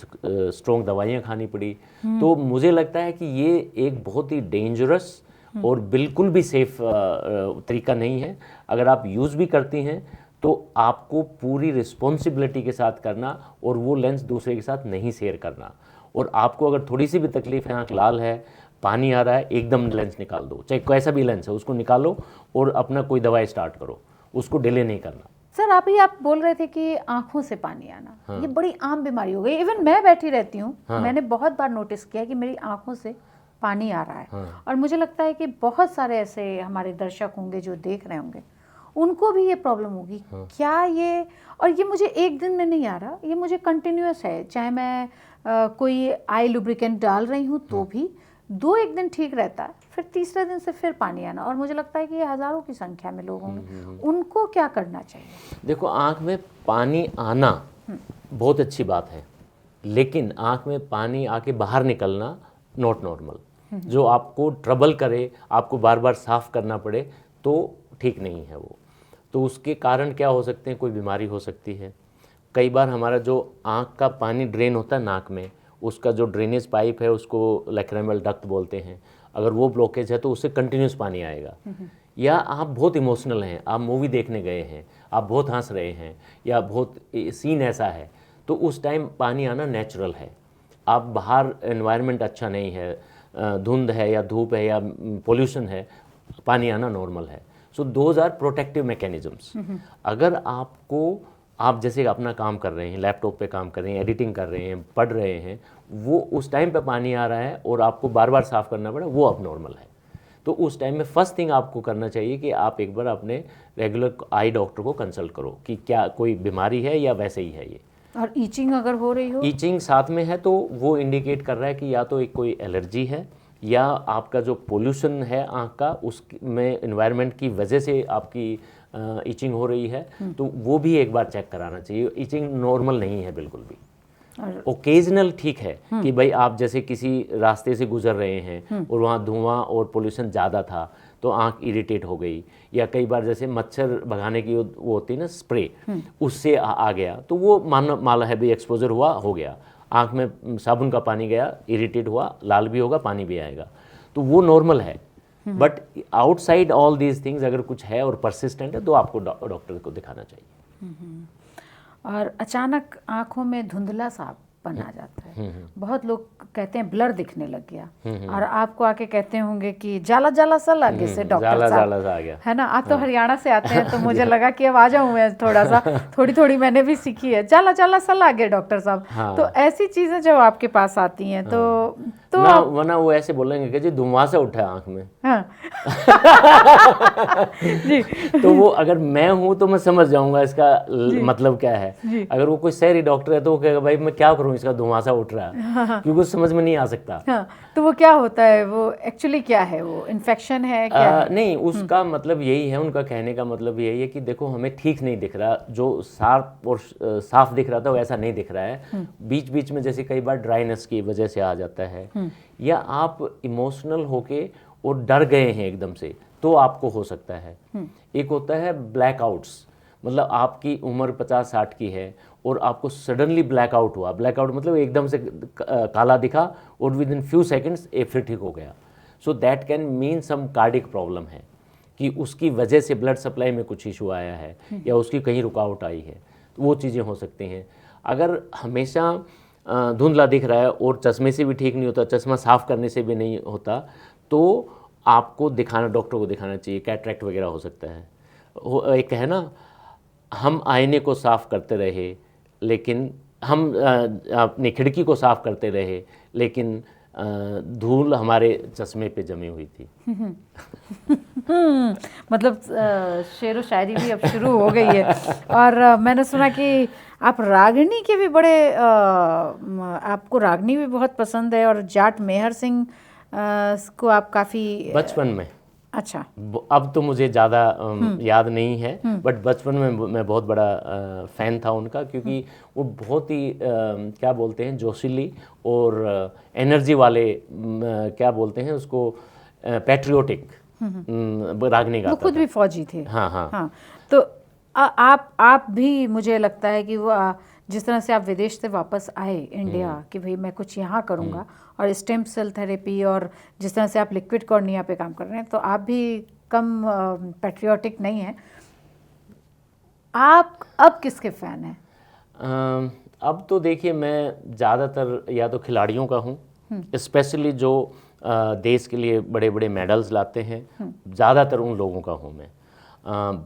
[SPEAKER 1] स्ट्रॉन्ग दवाइयाँ खानी पड़ी। तो मुझे लगता है कि ये एक बहुत ही डेंजरस और बिल्कुल भी सेफ तरीका नहीं है। अगर आप यूज़ भी करती हैं तो आपको पूरी रिस्पॉन्सिबिलिटी के साथ करना, और वो लेंस दूसरे के साथ नहीं शेयर करना। और आपको अगर थोड़ी सी भी तकलीफ है, आँख लाल है, पानी आ रहा है, एकदम लेंस निकाल दो, चाहे कैसा भी लेंस है उसको निकालो और अपना कोई दवाई स्टार्ट करो, उसको डिले नहीं करना।
[SPEAKER 2] सर आप बोल रहे थे कि आंखों से पानी आना, हाँ। ये बड़ी आम बीमारी हो गई। इवन मैं बैठी रहती हूँ, हाँ। मैंने बहुत बार नोटिस किया कि मेरी आंखों से पानी आ रहा है, हाँ। और मुझे लगता है कि बहुत सारे ऐसे हमारे दर्शक होंगे जो देख रहे होंगे, उनको भी ये प्रॉब्लम होगी, हाँ। क्या ये, और ये मुझे एक दिन में नहीं आ रहा, ये मुझे कंटिन्यूअस है, चाहे मैं कोई आई लुब्रिकेंट डाल रही हूँ तो भी 2-1 दिन ठीक रहता है, फिर तीसरे दिन से फिर पानी आना, और मुझे लगता है कि ये हज़ारों की संख्या में लोग होंगे। उनको क्या करना चाहिए?
[SPEAKER 1] देखो, आँख में पानी आना बहुत अच्छी बात है, लेकिन आँख में पानी आके बाहर निकलना नॉट नॉर्मल। जो आपको ट्रबल करे, आपको बार बार साफ़ करना पड़े, तो ठीक नहीं है वो। तो उसके कारण क्या हो सकते हैं, कोई बीमारी हो सकती है। कई बार हमारा जो आँख का पानी ड्रेन होता है नाक में, उसका जो ड्रेनेज पाइप है उसको लैक्रिमल डक्ट बोलते हैं, अगर वो ब्लॉकेज है तो उससे कंटिन्यूस पानी आएगा। या आप बहुत इमोशनल हैं, आप मूवी देखने गए हैं, आप बहुत हंस रहे हैं, या बहुत सीन ऐसा है, तो उस टाइम पानी आना नेचुरल है। आप बाहर एनवायरनमेंट अच्छा नहीं है, धुंध है या धूप है या पोल्यूशन है, पानी आना नॉर्मल है। So those are protective mechanisms. अगर आप जैसे अपना काम कर रहे हैं, लैपटॉप पे काम कर रहे हैं, एडिटिंग कर रहे हैं, पढ़ रहे हैं, वो उस टाइम पे पानी आ रहा है और आपको बार बार साफ़ करना पड़ा, वो अब नॉर्मल है। तो उस टाइम में फर्स्ट थिंग आपको करना चाहिए कि आप एक बार अपने रेगुलर आई डॉक्टर को कंसल्ट करो कि क्या कोई बीमारी है या वैसे ही है ये।
[SPEAKER 2] और ईचिंग अगर हो रही हो,
[SPEAKER 1] ईचिंग साथ में है तो वो इंडिकेट कर रहा है कि या तो एक कोई एलर्जी है, या आपका जो पोल्यूशन है आँख का, उसमें इन्वायरमेंट की वजह से आपकी ईचिंग हो रही है, तो वो भी एक बार चेक कराना चाहिए। ईचिंग नॉर्मल नहीं है बिल्कुल भी। ओकेजनल ठीक है कि भाई आप जैसे किसी रास्ते से गुजर रहे हैं और वहाँ धुआं और पोल्यूशन ज़्यादा था तो आँख इरिटेट हो गई, या कई बार जैसे मच्छर भगाने की वो होती है ना स्प्रे, उससे आ गया, तो वो माला है भी एक्सपोजर हुआ, हो गया, आँख में साबुन का पानी गया, इरिटेट हुआ, लाल भी होगा, पानी भी आएगा, तो वो नॉर्मल है। But outside all these things अगर कुछ है और परसिस्टेंट है तो आपको डॉक्टर को दिखाना चाहिए।
[SPEAKER 2] और अचानक आँखों में धुंधला सा आ जाता है। बहुत लोग कहते हैं ब्लर दिखने लग गया, और आपको आके कहते होंगे कि जाला जाला सा लगे से डॉक्टर
[SPEAKER 1] जाला
[SPEAKER 2] साहब,
[SPEAKER 1] जाला सा आ गया,
[SPEAKER 2] है ना। आप तो हरियाणा से आते हैं, तो मुझे लगा कि अब आ जाऊं मैं, थोड़ा सा थोड़ी मैंने भी सीखी है, जाला जाला सा लगे डॉक्टर साहब। तो ऐसी चीजें जब आपके पास आती हैं तो
[SPEAKER 1] ना वरना वो ऐसे बोलेंगे कि जी धुआं से उठा है आंख में।
[SPEAKER 2] हाँ। जी।
[SPEAKER 1] तो वो अगर मैं हूं तो मैं समझ जाऊंगा इसका मतलब क्या है। अगर वो कोई शहरी डॉक्टर है तो वो कहेगा भाई मैं क्या करूं, इसका धुआं सा उठ रहा है, क्योंकि समझ में नहीं आ सकता।
[SPEAKER 2] हाँ, तो वो क्या होता है, वो एक्चुअली क्या है, वो इन्फेक्शन है क्या है?
[SPEAKER 1] नहीं, उसका मतलब यही है, उनका कहने का मतलब यही है कि देखो हमें ठीक नहीं दिख रहा, जो साफ और साफ दिख रहा था वैसा नहीं दिख रहा है, बीच बीच में जैसे कई बार ड्राइनेस की वजह से आ जाता है, या आप इमोशनल होके और डर गए हैं एकदम से तो आपको हो सकता है। एक होता है ब्लैकआउट्स, मतलब आपकी उम्र 50-60 की है और आपको सडनली ब्लैकआउट हुआ। ब्लैकआउट मतलब एकदम से काला दिखा और विद इन फ्यू सेकेंड्स फिर ठीक हो गया। So that can mean some cardiac problem है, कि उसकी वजह से ब्लड सप्लाई में कुछ इशू आया है या उसकी कहीं रुकावट आई है, तो वो चीज़ें हो सकती हैं। अगर हमेशा धुंधला दिख रहा है और चश्मे से भी ठीक नहीं होता, चश्मा साफ़ करने से भी नहीं होता, तो आपको दिखाना, डॉक्टर को दिखाना चाहिए। कैटरेक्ट वगैरह हो सकता है। एक है ना, हम आईने को साफ़ करते रहे लेकिन हम अपनी खिड़की को साफ़ करते रहे लेकिन धूल हमारे चश्मे पे जमी हुई थी।
[SPEAKER 2] मतलब शेर व शायरी भी अब शुरू हो गई है। और मैंने सुना कि आप रागिनी के भी बड़े आपको रागिनी भी बहुत पसंद है, और जाट मेहर सिंह को आप काफ़ी
[SPEAKER 1] बचपन में।
[SPEAKER 2] अच्छा,
[SPEAKER 1] अब तो मुझे ज़्यादा याद नहीं है, बट बचपन में मैं बहुत बड़ा फ़ैन था उनका, क्योंकि वो बहुत ही क्या बोलते हैं, जोशीली और एनर्जी वाले, क्या बोलते हैं उसको, पैट्रियोटिक रागनी गाता
[SPEAKER 2] वो खुद
[SPEAKER 1] था।
[SPEAKER 2] भी फौजी थे।
[SPEAKER 1] हाँ हाँ
[SPEAKER 2] हाँ, तो आप भी, मुझे लगता है कि वो जिस तरह से आप विदेश से वापस आए इंडिया कि भाई मैं कुछ यहाँ करूँगा, और स्टेम सेल थेरेपी, और जिस तरह से आप लिक्विड कॉर्निया पे काम कर रहे हैं, तो आप भी कम पैट्रियोटिक नहीं हैं। आप अब किसके फ़ैन हैं?
[SPEAKER 1] अब तो देखिए, मैं ज़्यादातर या तो खिलाड़ियों का हूँ, स्पेशली जो देश के लिए बड़े बड़े मेडल्स लाते हैं, ज़्यादातर उन लोगों का हूँ मैं।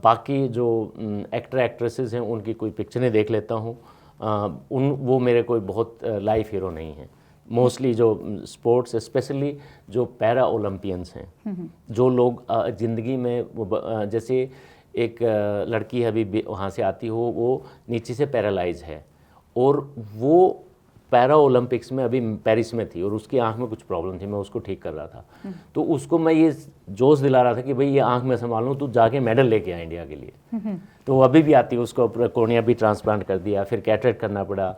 [SPEAKER 1] बाकी जो एक्टर एक्ट्रेसेस हैं उनकी कोई पिक्चरें देख लेता हूँ, वो मेरे कोई बहुत लाइफ हीरो नहीं है। मोस्टली जो स्पोर्ट्स, स्पेशली जो पैरा ओलंपियंस हैं, जो लोग ज़िंदगी में, जैसे एक लड़की है अभी वहाँ से आती हो, वो नीचे से पैरालाइज है, और वो पैरा ओलंपिक्स में अभी पेरिस में थी और उसकी आंख में कुछ प्रॉब्लम थी, मैं उसको ठीक कर रहा था। तो उसको मैं ये जोश दिला रहा था कि भाई ये आंख में संभाल लूँ, तू जाके मेडल लेके आ इंडिया के लिए। तो अभी भी आती है, उसको कॉर्निया भी ट्रांसप्लांट कर दिया, फिर कैटरेक्ट करना पड़ा।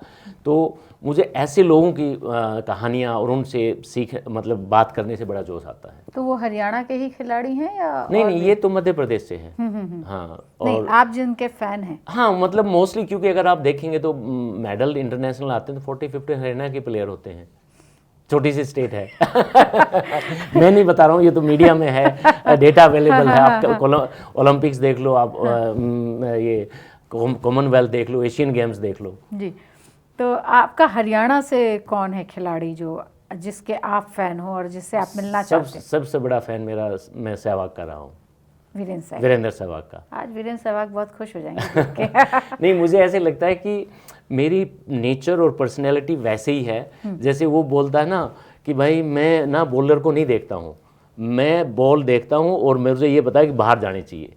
[SPEAKER 1] तो मुझे ऐसे लोगों की कहानियाँ और उनसे सीख, मतलब बात करने से बड़ा जोश आता है।
[SPEAKER 2] तो वो हरियाणा के ही खिलाड़ी हैं या?
[SPEAKER 1] नहीं, ये तो मध्य प्रदेश से है। हाँ,
[SPEAKER 2] नहीं,
[SPEAKER 1] और
[SPEAKER 2] आप जिनके फ़ैन हैं।
[SPEAKER 1] हाँ, मतलब मोस्टली, क्योंकि अगर आप देखेंगे तो मेडल इंटरनेशनल आते हैं तो 40-50 हरियाणा के प्लेयर होते हैं। छोटी सी स्टेट है। मैं नहीं बता रहा हूँ, ये तो मीडिया में है, डेटा अवेलेबल है। आप ओलंपिक्स देख लो, आप ये कॉमनवेल्थ देख लो, एशियन गेम्स देख लो।
[SPEAKER 2] जी, तो आपका हरियाणा से कौन है खिलाड़ी जो, जिसके आप फ़ैन हो और जिससे आप मिलना चाहते हैं?
[SPEAKER 1] सबसे बड़ा फ़ैन मैं सहवाग का रहा हूँ,
[SPEAKER 2] वीरेंद्र
[SPEAKER 1] सहवाग का।
[SPEAKER 2] आज वीरेंद्र सहवाग बहुत खुश हो जाएंगे देख के।
[SPEAKER 1] नहीं, मुझे ऐसे लगता है कि मेरी नेचर और पर्सनैलिटी वैसे ही है, जैसे वो बोलता है ना कि भाई मैं ना बॉलर को नहीं देखता हूँ, मैं बॉल देखता हूँ और मुझे ये पता है कि बाहर जानी चाहिए।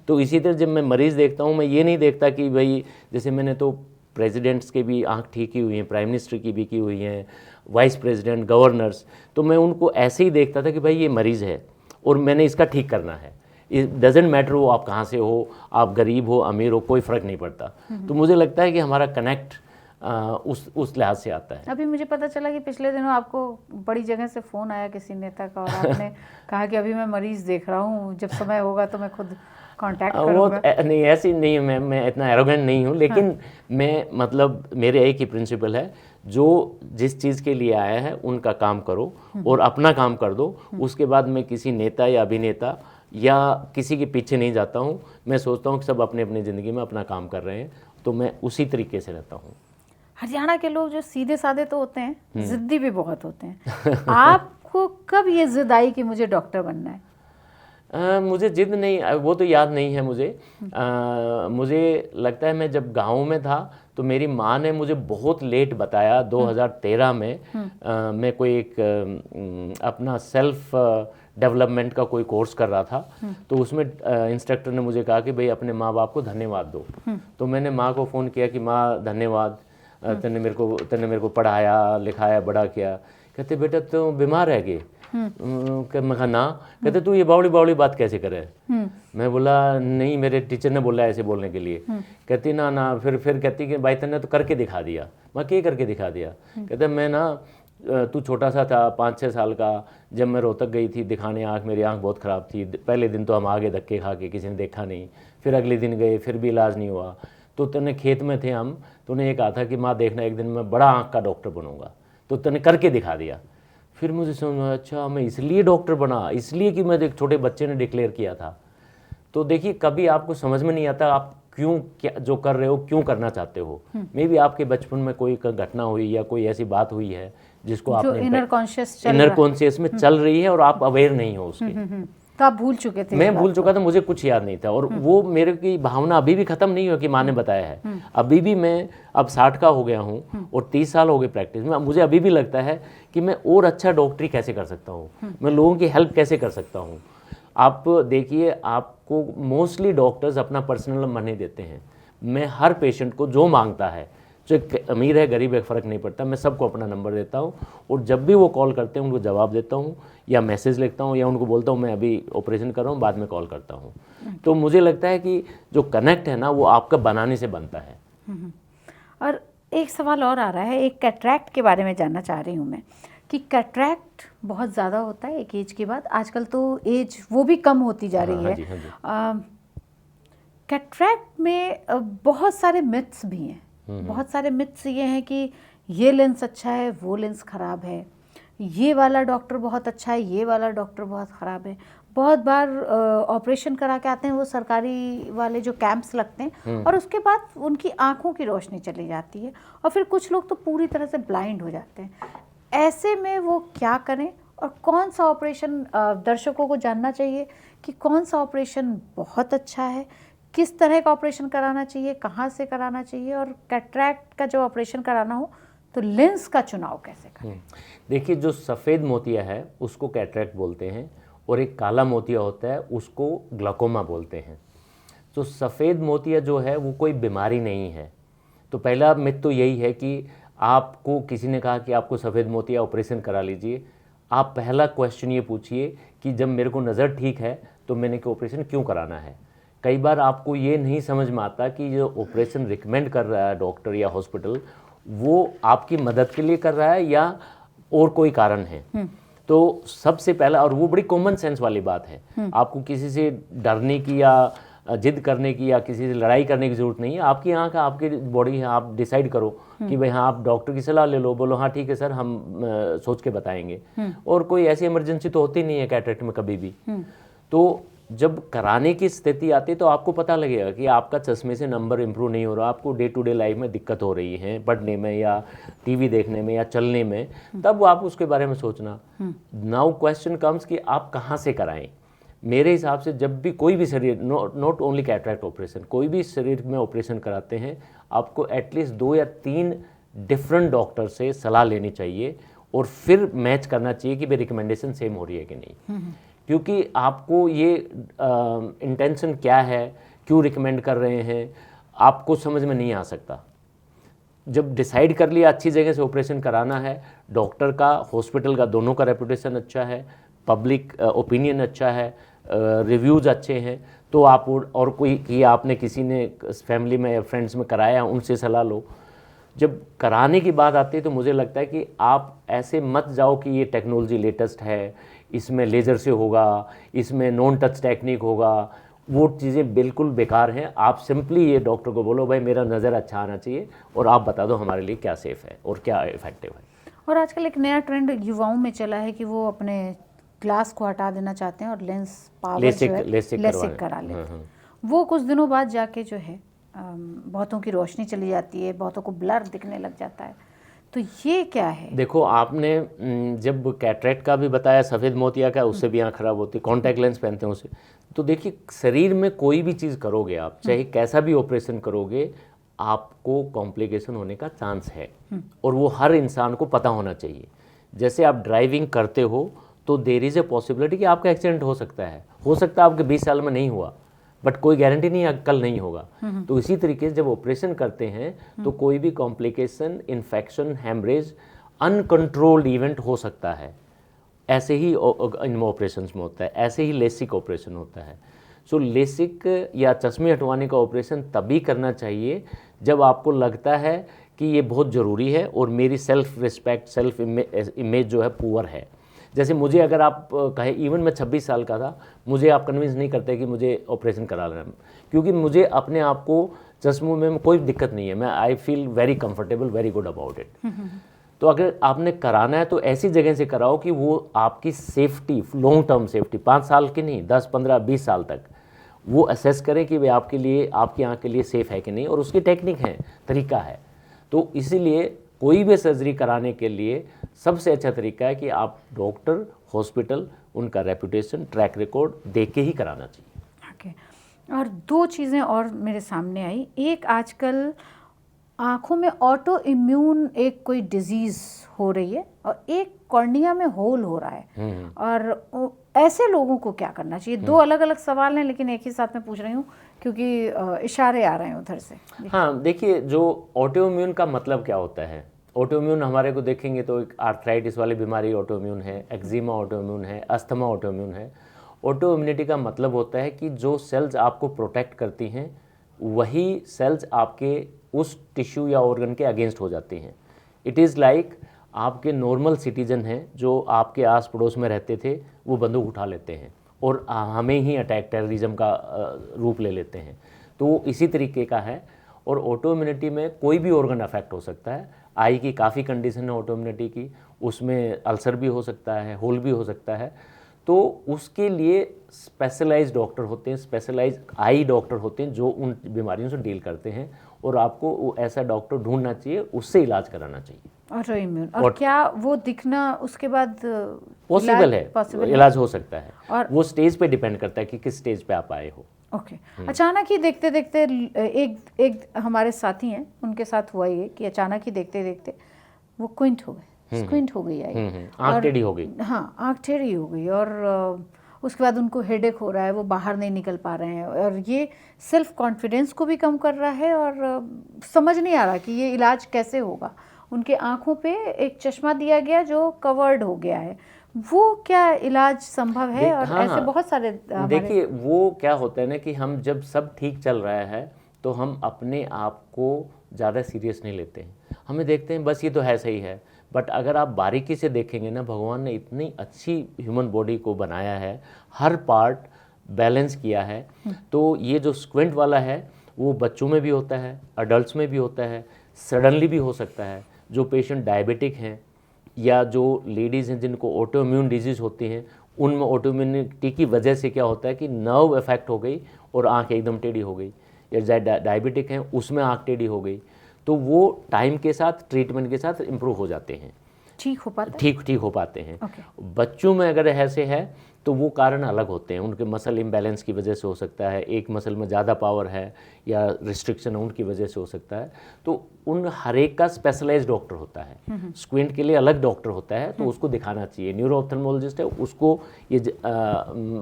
[SPEAKER 1] तो इसी तरह जब मैं मरीज़ देखता हूँ, मैं ये नहीं देखता कि भाई, जैसे मैंने तो प्रेसिडेंट्स के भी आँख ठीक की हुई हैं, प्राइम मिनिस्टर की भी की हुई हैं, वाइस प्रेसिडेंट, गवर्नर्स, तो मैं उनको ऐसे ही देखता था कि भाई ये मरीज़ है और मैंने इसका ठीक करना है। इट डजेंट मैटर वो आप कहाँ से हो, आप गरीब हो, अमीर हो, कोई फ़र्क नहीं पड़ता। तो मुझे लगता है कि हमारा कनेक्ट उस लिहाज से आता है।
[SPEAKER 2] अभी मुझे पता चला कि पिछले दिनों आपको बड़ी जगह से फ़ोन आया किसी नेता का, और आपने कहा कि अभी मैं मरीज़ देख रहा हूँ, जब समय होगा तो मैं खुद कांटेक्ट करूँगा।
[SPEAKER 1] वो नहीं, ऐसी नहीं है, मैं इतना एरोगेंट नहीं हूँ, लेकिन मैं, मतलब मेरे एक ही प्रिंसिपल है, जो जिस चीज़ के लिए आया है उनका काम करो और अपना काम कर दो। उसके बाद मैं किसी नेता या अभिनेता या किसी के पीछे नहीं जाता हूँ। मैं सोचता हूँ कि सब अपने अपनी ज़िंदगी में अपना काम कर रहे हैं, तो मैं उसी तरीके से रहता हूँ।
[SPEAKER 2] हरियाणा के लोग जो सीधे साधे तो होते हैं, जिद्दी भी बहुत होते हैं। आपको कब ये जिद आई कि मुझे डॉक्टर बनना है?
[SPEAKER 1] मुझे जिद नहीं, वो तो याद नहीं है मुझे। मुझे लगता है मैं जब गांव में था तो मेरी माँ ने मुझे बहुत लेट बताया। 2013 में मैं कोई एक अपना सेल्फ डेवलपमेंट का कोई कोर्स कर रहा था, तो उसमें इंस्ट्रक्टर ने मुझे कहा कि भाई अपने माँ बाप को धन्यवाद दो। तो मैंने माँ को फ़ोन किया कि माँ धन्यवाद, तूने मेरे को पढ़ाया लिखाया बड़ा किया। कहते बेटा तुम बीमार है कि मैं कहा ना। कहते तू ये बावड़ी बावड़ी बात कैसे करे? मैं बोला नहीं, मेरे टीचर ने बोला ऐसे बोलने के लिए। कहती ना फिर कहती कि भाई तूने तो करके दिखा दिया। मैं क्या करके दिखा दिया? कहते मैं ना, तू छोटा सा था 5-6 साल का, जब मैं रोहतक गई थी दिखाने आँख, मेरी आँख बहुत ख़राब थी। पहले दिन तो हम आगे धक्के खा के, किसी ने देखा नहीं। फिर अगले दिन गए, फिर भी इलाज नहीं हुआ। तो तूने खेत में थे हम, तूने ये कहा था कि माँ देखना एक दिन मैं बड़ा आँख का डॉक्टर बनूंगा, तो तूने करके दिखा दिया। फिर मुझे समझ आया अच्छा मैं इसलिए डॉक्टर बना, इसलिए कि मैं एक छोटे बच्चे ने डिक्लेयर किया था। तो देखिए कभी आपको समझ में नहीं आता आप क्यों क्या जो कर रहे हो क्यों करना चाहते हो। मे बी आपके बचपन में कोई घटना हुई या कोई ऐसी बात हुई है जिसको आपने
[SPEAKER 2] इनर
[SPEAKER 1] कॉन्शियस में चल रही है और आप अवेयर नहीं हो उसके।
[SPEAKER 2] तो आप भूल चुके थे?
[SPEAKER 1] मैं भूल चुका था, मुझे कुछ याद नहीं था। और वो मेरे की भावना अभी भी खत्म नहीं हुई कि माँ ने बताया है। अभी भी मैं अब 60 का हो गया हूँ और 30 साल हो गए प्रैक्टिस में। मुझे अभी भी लगता है कि मैं और अच्छा डॉक्टरी कैसे कर सकता हूँ, मैं लोगों की हेल्प कैसे कर सकता हूँ। आप देखिए आपको मोस्टली डॉक्टर्स अपना पर्सनल नंबर नहीं देते हैं। मैं हर पेशेंट को जो मांगता है, जो अमीर है गरीब है फ़र्क नहीं पड़ता, मैं सबको अपना नंबर देता हूँ। और जब भी वो कॉल करते हैं उनको जवाब देता हूँ या मैसेज लिखता हूँ या उनको बोलता हूँ मैं अभी ऑपरेशन कर रहा हूँ बाद में कॉल करता हूँ। तो मुझे लगता है कि जो कनेक्ट है ना वो आपका बनाने से बनता है।
[SPEAKER 2] और एक सवाल और आ रहा है, एक कैटरैक्ट के बारे में जानना चाह रही हूँ मैं कि कैटरैक्ट बहुत ज़्यादा होता है एक एज के बाद, आजकल तो एज वो भी कम होती जा रही है। कैटरैक्ट में बहुत सारे मिथ्स भी हैं। बहुत सारे मिथ्स ये हैं कि ये लेंस अच्छा है वो लेंस ख़राब है, ये वाला डॉक्टर बहुत अच्छा है ये वाला डॉक्टर बहुत ख़राब है। बहुत बार ऑपरेशन करा के आते हैं वो सरकारी वाले जो कैंप्स लगते हैं और उसके बाद उनकी आंखों की रोशनी चली जाती है और फिर कुछ लोग तो पूरी तरह से ब्लाइंड हो जाते हैं। ऐसे में वो क्या करें और कौन सा ऑपरेशन, दर्शकों को जानना चाहिए कि कौन सा ऑपरेशन बहुत अच्छा है, किस तरह का ऑपरेशन कराना चाहिए, कहाँ से कराना चाहिए, और कैटरैक्ट का जो ऑपरेशन कराना हो तो लेंस का चुनाव कैसे करें?
[SPEAKER 1] देखिए जो सफ़ेद मोतिया है उसको कैटरैक्ट बोलते हैं और एक काला मोतिया होता है उसको ग्लाकोमा बोलते हैं। तो सफ़ेद मोतिया जो है वो कोई बीमारी नहीं है। तो पहला मिथ तो यही है कि आपको किसी ने कहा कि आपको सफ़ेद मोतिया ऑपरेशन करा लीजिए, आप पहला क्वेश्चन ये पूछिए कि जब मेरे को नज़र ठीक है तो मैंने कि ऑपरेशन क्यों कराना है। कई बार आपको ये नहीं समझ में आता कि जो ऑपरेशन रिकमेंड कर रहा है डॉक्टर या हॉस्पिटल वो आपकी मदद के लिए कर रहा है या और कोई कारण है। तो सबसे पहला, और वो बड़ी कॉमन सेंस वाली बात है, आपको किसी से डरने की या जिद करने की या किसी से लड़ाई करने की ज़रूरत नहीं है। आपकी आँख है, आपकी बॉडी है, आप डिसाइड करो कि भाई हाँ आप डॉक्टर की सलाह ले लो, बोलो हाँ ठीक है सर हम सोच के बताएंगे। और कोई ऐसी इमरजेंसी तो होती नहीं है कैटरैक्ट में कभी भी। तो जब कराने की स्थिति आती है तो आपको पता लगेगा कि आपका चश्मे से नंबर इम्प्रूव नहीं हो रहा, आपको डे टू डे लाइफ में दिक्कत हो रही है पढ़ने में या टीवी देखने में या चलने में, तब आप उसके बारे में सोचना। नाउ क्वेश्चन कम्स कि आप कहाँ से कराएं। मेरे हिसाब से जब भी कोई भी शरीर, नॉट ओनली कैटरैक्ट ऑपरेशन, कोई भी शरीर में ऑपरेशन कराते हैं आपको एटलीस्ट 2 या 3 डिफरेंट डॉक्टर से सलाह लेनी चाहिए और फिर मैच करना चाहिए कि भाई रिकमेंडेशन सेम हो रही है कि नहीं। क्योंकि आपको ये इंटेंशन क्या है, क्यों रिकमेंड कर रहे हैं, आपको समझ में नहीं आ सकता। जब डिसाइड कर लिया अच्छी जगह से ऑपरेशन कराना है, डॉक्टर का हॉस्पिटल का दोनों का रेपुटेशन अच्छा है, पब्लिक ओपिनियन अच्छा है, रिव्यूज़ अच्छे हैं, तो आप और कोई कि आपने किसी ने फैमिली में या फ्रेंड्स में कराया उनसे सलाह लो। जब कराने की बात आती है तो मुझे लगता है कि आप ऐसे मत जाओ कि ये टेक्नोलॉजी लेटेस्ट है, इसमें लेज़र से होगा, इसमें नॉन टच टेक्निक होगा, वो चीज़ें बिल्कुल बेकार हैं। आप सिंपली ये डॉक्टर को बोलो भाई मेरा नज़र अच्छा आना चाहिए और आप बता दो हमारे लिए क्या सेफ़ है और क्या इफेक्टिव है।
[SPEAKER 2] और आजकल एक नया ट्रेंड युवाओं में चला है कि वो अपने ग्लास को हटा देना चाहते हैं और लेंस पावर जो है लेसिक करा लेते हैं। वो कुछ दिनों बाद जाके जो है बहुतों की रोशनी चली जाती है, बहुतों को ब्लर दिखने लग जाता है, तो ये क्या है?
[SPEAKER 1] देखो आपने जब कैटरेक्ट का भी बताया, सफ़ेद मोतिया का, उससे भी आँख खराब होती है, कॉन्टैक्ट लेंस पहनते हैं उससे। तो देखिए शरीर में कोई भी चीज़ करोगे आप, चाहे कैसा भी ऑपरेशन करोगे, आपको कॉम्प्लिकेशन होने का चांस है, और वो हर इंसान को पता होना चाहिए। जैसे आप ड्राइविंग करते हो तो देयर इज़ ए पॉसिबिलिटी कि आपका एक्सीडेंट हो सकता है आपके 20 साल में नहीं हुआ, बट कोई गारंटी नहीं है कल नहीं होगा। तो इसी तरीके से जब ऑपरेशन करते हैं तो कोई भी complication, infection, haemorrhage, uncontrolled event हो सकता है। ऐसे ही इन ऑपरेशंस में होता है, ऐसे ही लेसिक ऑपरेशन होता है। सो लेसिक या चश्मे हटवाने का ऑपरेशन तभी करना चाहिए जब आपको लगता है कि ये बहुत ज़रूरी है और मेरी सेल्फ रिस्पेक्ट, सेल्फ इमेज जो है पुअर है। जैसे मुझे अगर आप कहें, इवन मैं 26 साल का था, मुझे आप कन्विंस नहीं करते कि मुझे ऑपरेशन करा लेना, क्योंकि मुझे अपने आप को चश्मों में कोई दिक्कत नहीं है, मैं I feel very comfortable, very good about it. तो अगर आपने कराना है तो ऐसी जगह से कराओ कि वो आपकी सेफ्टी, लॉन्ग टर्म सेफ्टी, 5 साल की नहीं, 10, 15, 20 साल तक वो असेस करें कि वे आपके लिए, आपकी आँख के लिए सेफ़ है कि नहीं, और उसकी टेक्निक है, तरीका है। तो इसीलिए कोई भी सर्जरी कराने के लिए सबसे अच्छा तरीका है कि आप डॉक्टर, हॉस्पिटल, उनका रेपुटेशन, ट्रैक रिकॉर्ड देख के ही कराना चाहिए।
[SPEAKER 2] ओके। और 2 चीज़ें और मेरे सामने आई। एक, आजकल आँखों में ऑटो इम्यून एक कोई डिजीज़ हो रही है, और एक कॉर्निया में होल हो रहा है, और ऐसे लोगों को क्या करना चाहिए? 2 अलग अलग सवाल हैं, लेकिन एक ही साथ में पूछ रही हूँ क्योंकि इशारे आ रहे हैं उधर से।
[SPEAKER 1] हाँ, देखिए जो ऑटो इम्यून का मतलब क्या होता है, ऑटो इम्यून हमारे को देखेंगे तो एक आर्थराइटिस वाली बीमारी ऑटो इम्यून है, एक्जिमा ऑटो इम्यून है, अस्थमा ऑटो इम्यून है। ऑटो इम्यूनिटी का मतलब होता है कि जो सेल्स आपको प्रोटेक्ट करती हैं वही सेल्स आपके उस टिश्यू या ऑर्गन के अगेंस्ट हो जाती हैं। इट इज़ लाइक आपके नॉर्मल सिटीजन हैं जो आपके आस पड़ोस में रहते थे, वो बंदूक उठा लेते हैं और हमें ही अटैक, टेररिज्म का रूप ले लेते हैं। तो इसी तरीके का है। और ऑटो इम्यूनिटी में कोई भी ऑर्गन अफेक्ट हो सकता है। आई की काफ़ी कंडीशन है ऑटो इम्यूनिटी की, उसमें अल्सर भी हो सकता है, होल भी हो सकता है। तो उसके लिए स्पेशलाइज्ड डॉक्टर होते हैं, स्पेशलाइज्ड आई डॉक्टर होते हैं जो उन बीमारियों से डील करते हैं, और आपको ऐसा डॉक्टर ढूंढना चाहिए, उससे इलाज कराना चाहिए।
[SPEAKER 2] ऑटो इम्यून, और क्या वो दिखना उसके बाद
[SPEAKER 1] पॉसिबल है, इलाज हो सकता है,
[SPEAKER 2] और
[SPEAKER 1] वो स्टेज पे डिपेंड करता है कि किस स्टेज पे आप आए हो।
[SPEAKER 2] ओके। अचानक ही देखते देखते एक हमारे साथी हैं, उनके साथ हुआ ये कि अचानक ही देखते देखते वो क्विंट हो गए, स्क्विंट हो गई आई,
[SPEAKER 1] आँख टेढ़ी हो गई।
[SPEAKER 2] हाँ, आँख टेढ़ी हो गई, और उसके बाद उनको हेडेक हो रहा है, वो बाहर नहीं निकल पा रहे हैं, और ये सेल्फ कॉन्फिडेंस को भी कम कर रहा है, और समझ नहीं आ रहा कि ये इलाज कैसे होगा। उनके आँखों पे एक चश्मा दिया गया जो कवर्ड हो गया है, वो क्या इलाज संभव है? और
[SPEAKER 1] हाँ,
[SPEAKER 2] ऐसे बहुत सारे
[SPEAKER 1] देखिए वो क्या होता है ना कि हम जब सब ठीक चल रहा है तो हम अपने आप को ज़्यादा सीरियस नहीं लेते हैं, हमें देखते हैं बस ये तो है, सही है। बट अगर आप बारीकी से देखेंगे ना, भगवान ने इतनी अच्छी ह्यूमन बॉडी को बनाया है, हर पार्ट बैलेंस किया है। तो ये जो स्क्विंट वाला है वो बच्चों में भी होता है, अडल्ट्स में भी होता है, सडनली भी हो सकता है। जो पेशेंट डायबिटिक हैं या जो लेडीज़ हैं जिनको ऑटो इम्यून डिजीज़ होती हैं, उनमें ऑटो इम्यूनिटी की वजह से क्या होता है कि नर्व इफेक्ट हो गई और आँख एकदम टेढ़ी हो गई, या डायबिटिक हैं उसमें आँख टेढ़ी हो गई। तो वो टाइम के साथ, ट्रीटमेंट के साथ इम्प्रूव हो जाते हैं,
[SPEAKER 2] ठीक हो पाते हैं,
[SPEAKER 1] ठीक हो पाते हैं।
[SPEAKER 2] Okay.
[SPEAKER 1] बच्चों में अगर ऐसे है तो वो कारण अलग होते हैं, उनके मसल इम्बैलेंस की वजह से हो सकता है, एक मसल में ज़्यादा पावर है या रिस्ट्रिक्शन है उनकी वजह से हो सकता है। तो उन हर एक का स्पेशलाइज्ड डॉक्टर होता है, स्क्विंट के लिए अलग डॉक्टर होता है, तो उसको दिखाना चाहिए। न्यूरो ऑप्थेल्मोलॉजिस्ट है, उसको ये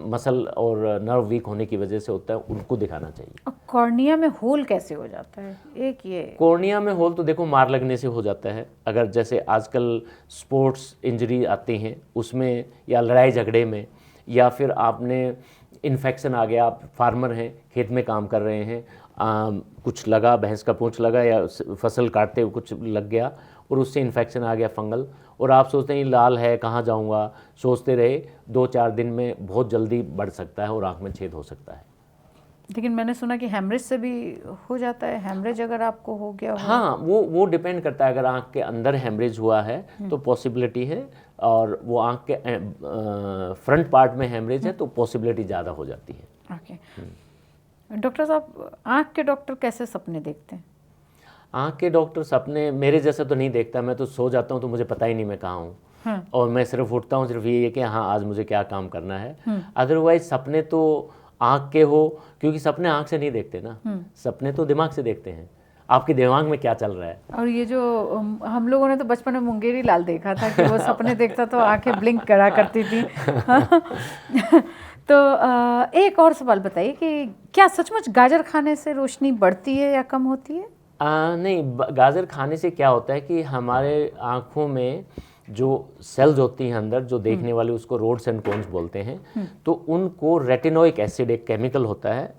[SPEAKER 1] मसल और नर्व वीक होने की वजह से होता है, उनको दिखाना चाहिए।
[SPEAKER 2] कॉर्निया में होल कैसे हो जाता है? एक ये
[SPEAKER 1] कॉर्निया में होल तो देखो मार लगने से हो जाता है, अगर जैसे आजकल स्पोर्ट्स इंजरी आती हैं उसमें, या लड़ाई झगड़े में, या फिर आपने इन्फेक्शन आ गया, आप फार्मर हैं, खेत में काम कर रहे हैं, कुछ लगा, भैंस का पूंछ लगा या फसल काटते हुए कुछ लग गया और उससे इन्फेक्शन आ गया फंगल, और आप सोचते हैं लाल है कहाँ जाऊँगा, सोचते रहे, 2-4 दिन में बहुत जल्दी बढ़ सकता है और आँख में छेद हो सकता है।
[SPEAKER 2] लेकिन मैंने सुना कि हेमरेज से भी हो जाता है, हेमरेज अगर आपको हो गया हो।
[SPEAKER 1] हाँ, वो डिपेंड करता है, अगर आँख के अंदर हेमरेज हुआ है तो पॉसिबिलिटी है, और वो आँख के फ्रंट पार्ट में हेमरेज है तो पॉसिबिलिटी ज़्यादा हो जाती है।
[SPEAKER 2] ओके। डॉक्टर साहब, आँख के डॉक्टर कैसे सपने देखते हैं?
[SPEAKER 1] आँख के डॉक्टर सपने मेरे जैसा तो नहीं देखता। मैं तो सो जाता हूँ तो मुझे पता ही नहीं मैं कहाँ हूँ। और मैं सिर्फ उठता हूँ, सिर्फ ये है कि हाँ आज मुझे क्या काम करना है। अदरवाइज सपने तो आँख के हो, क्योंकि सपने आँख से नहीं देखते ना, सपने तो दिमाग से देखते हैं, आपके दिमाग में क्या चल रहा है।
[SPEAKER 2] और ये जो हम लोगों ने तो बचपन में मुंगेरी लाल देखा था कि वो सपने देखता तो आंखें ब्लिंक करा करती थी। तो एक और सवाल बताइए कि क्या सचमुच गाजर खाने से रोशनी बढ़ती है या कम होती है?
[SPEAKER 1] नहीं, गाजर खाने से क्या होता है कि हमारे आँखों में जो सेल्स होती हैं अंदर जो देखने वाले, उसको रोड्स एंड कोन्स बोलते हैं, तो उनको रेटिनोइक एसिड एक केमिकल होता है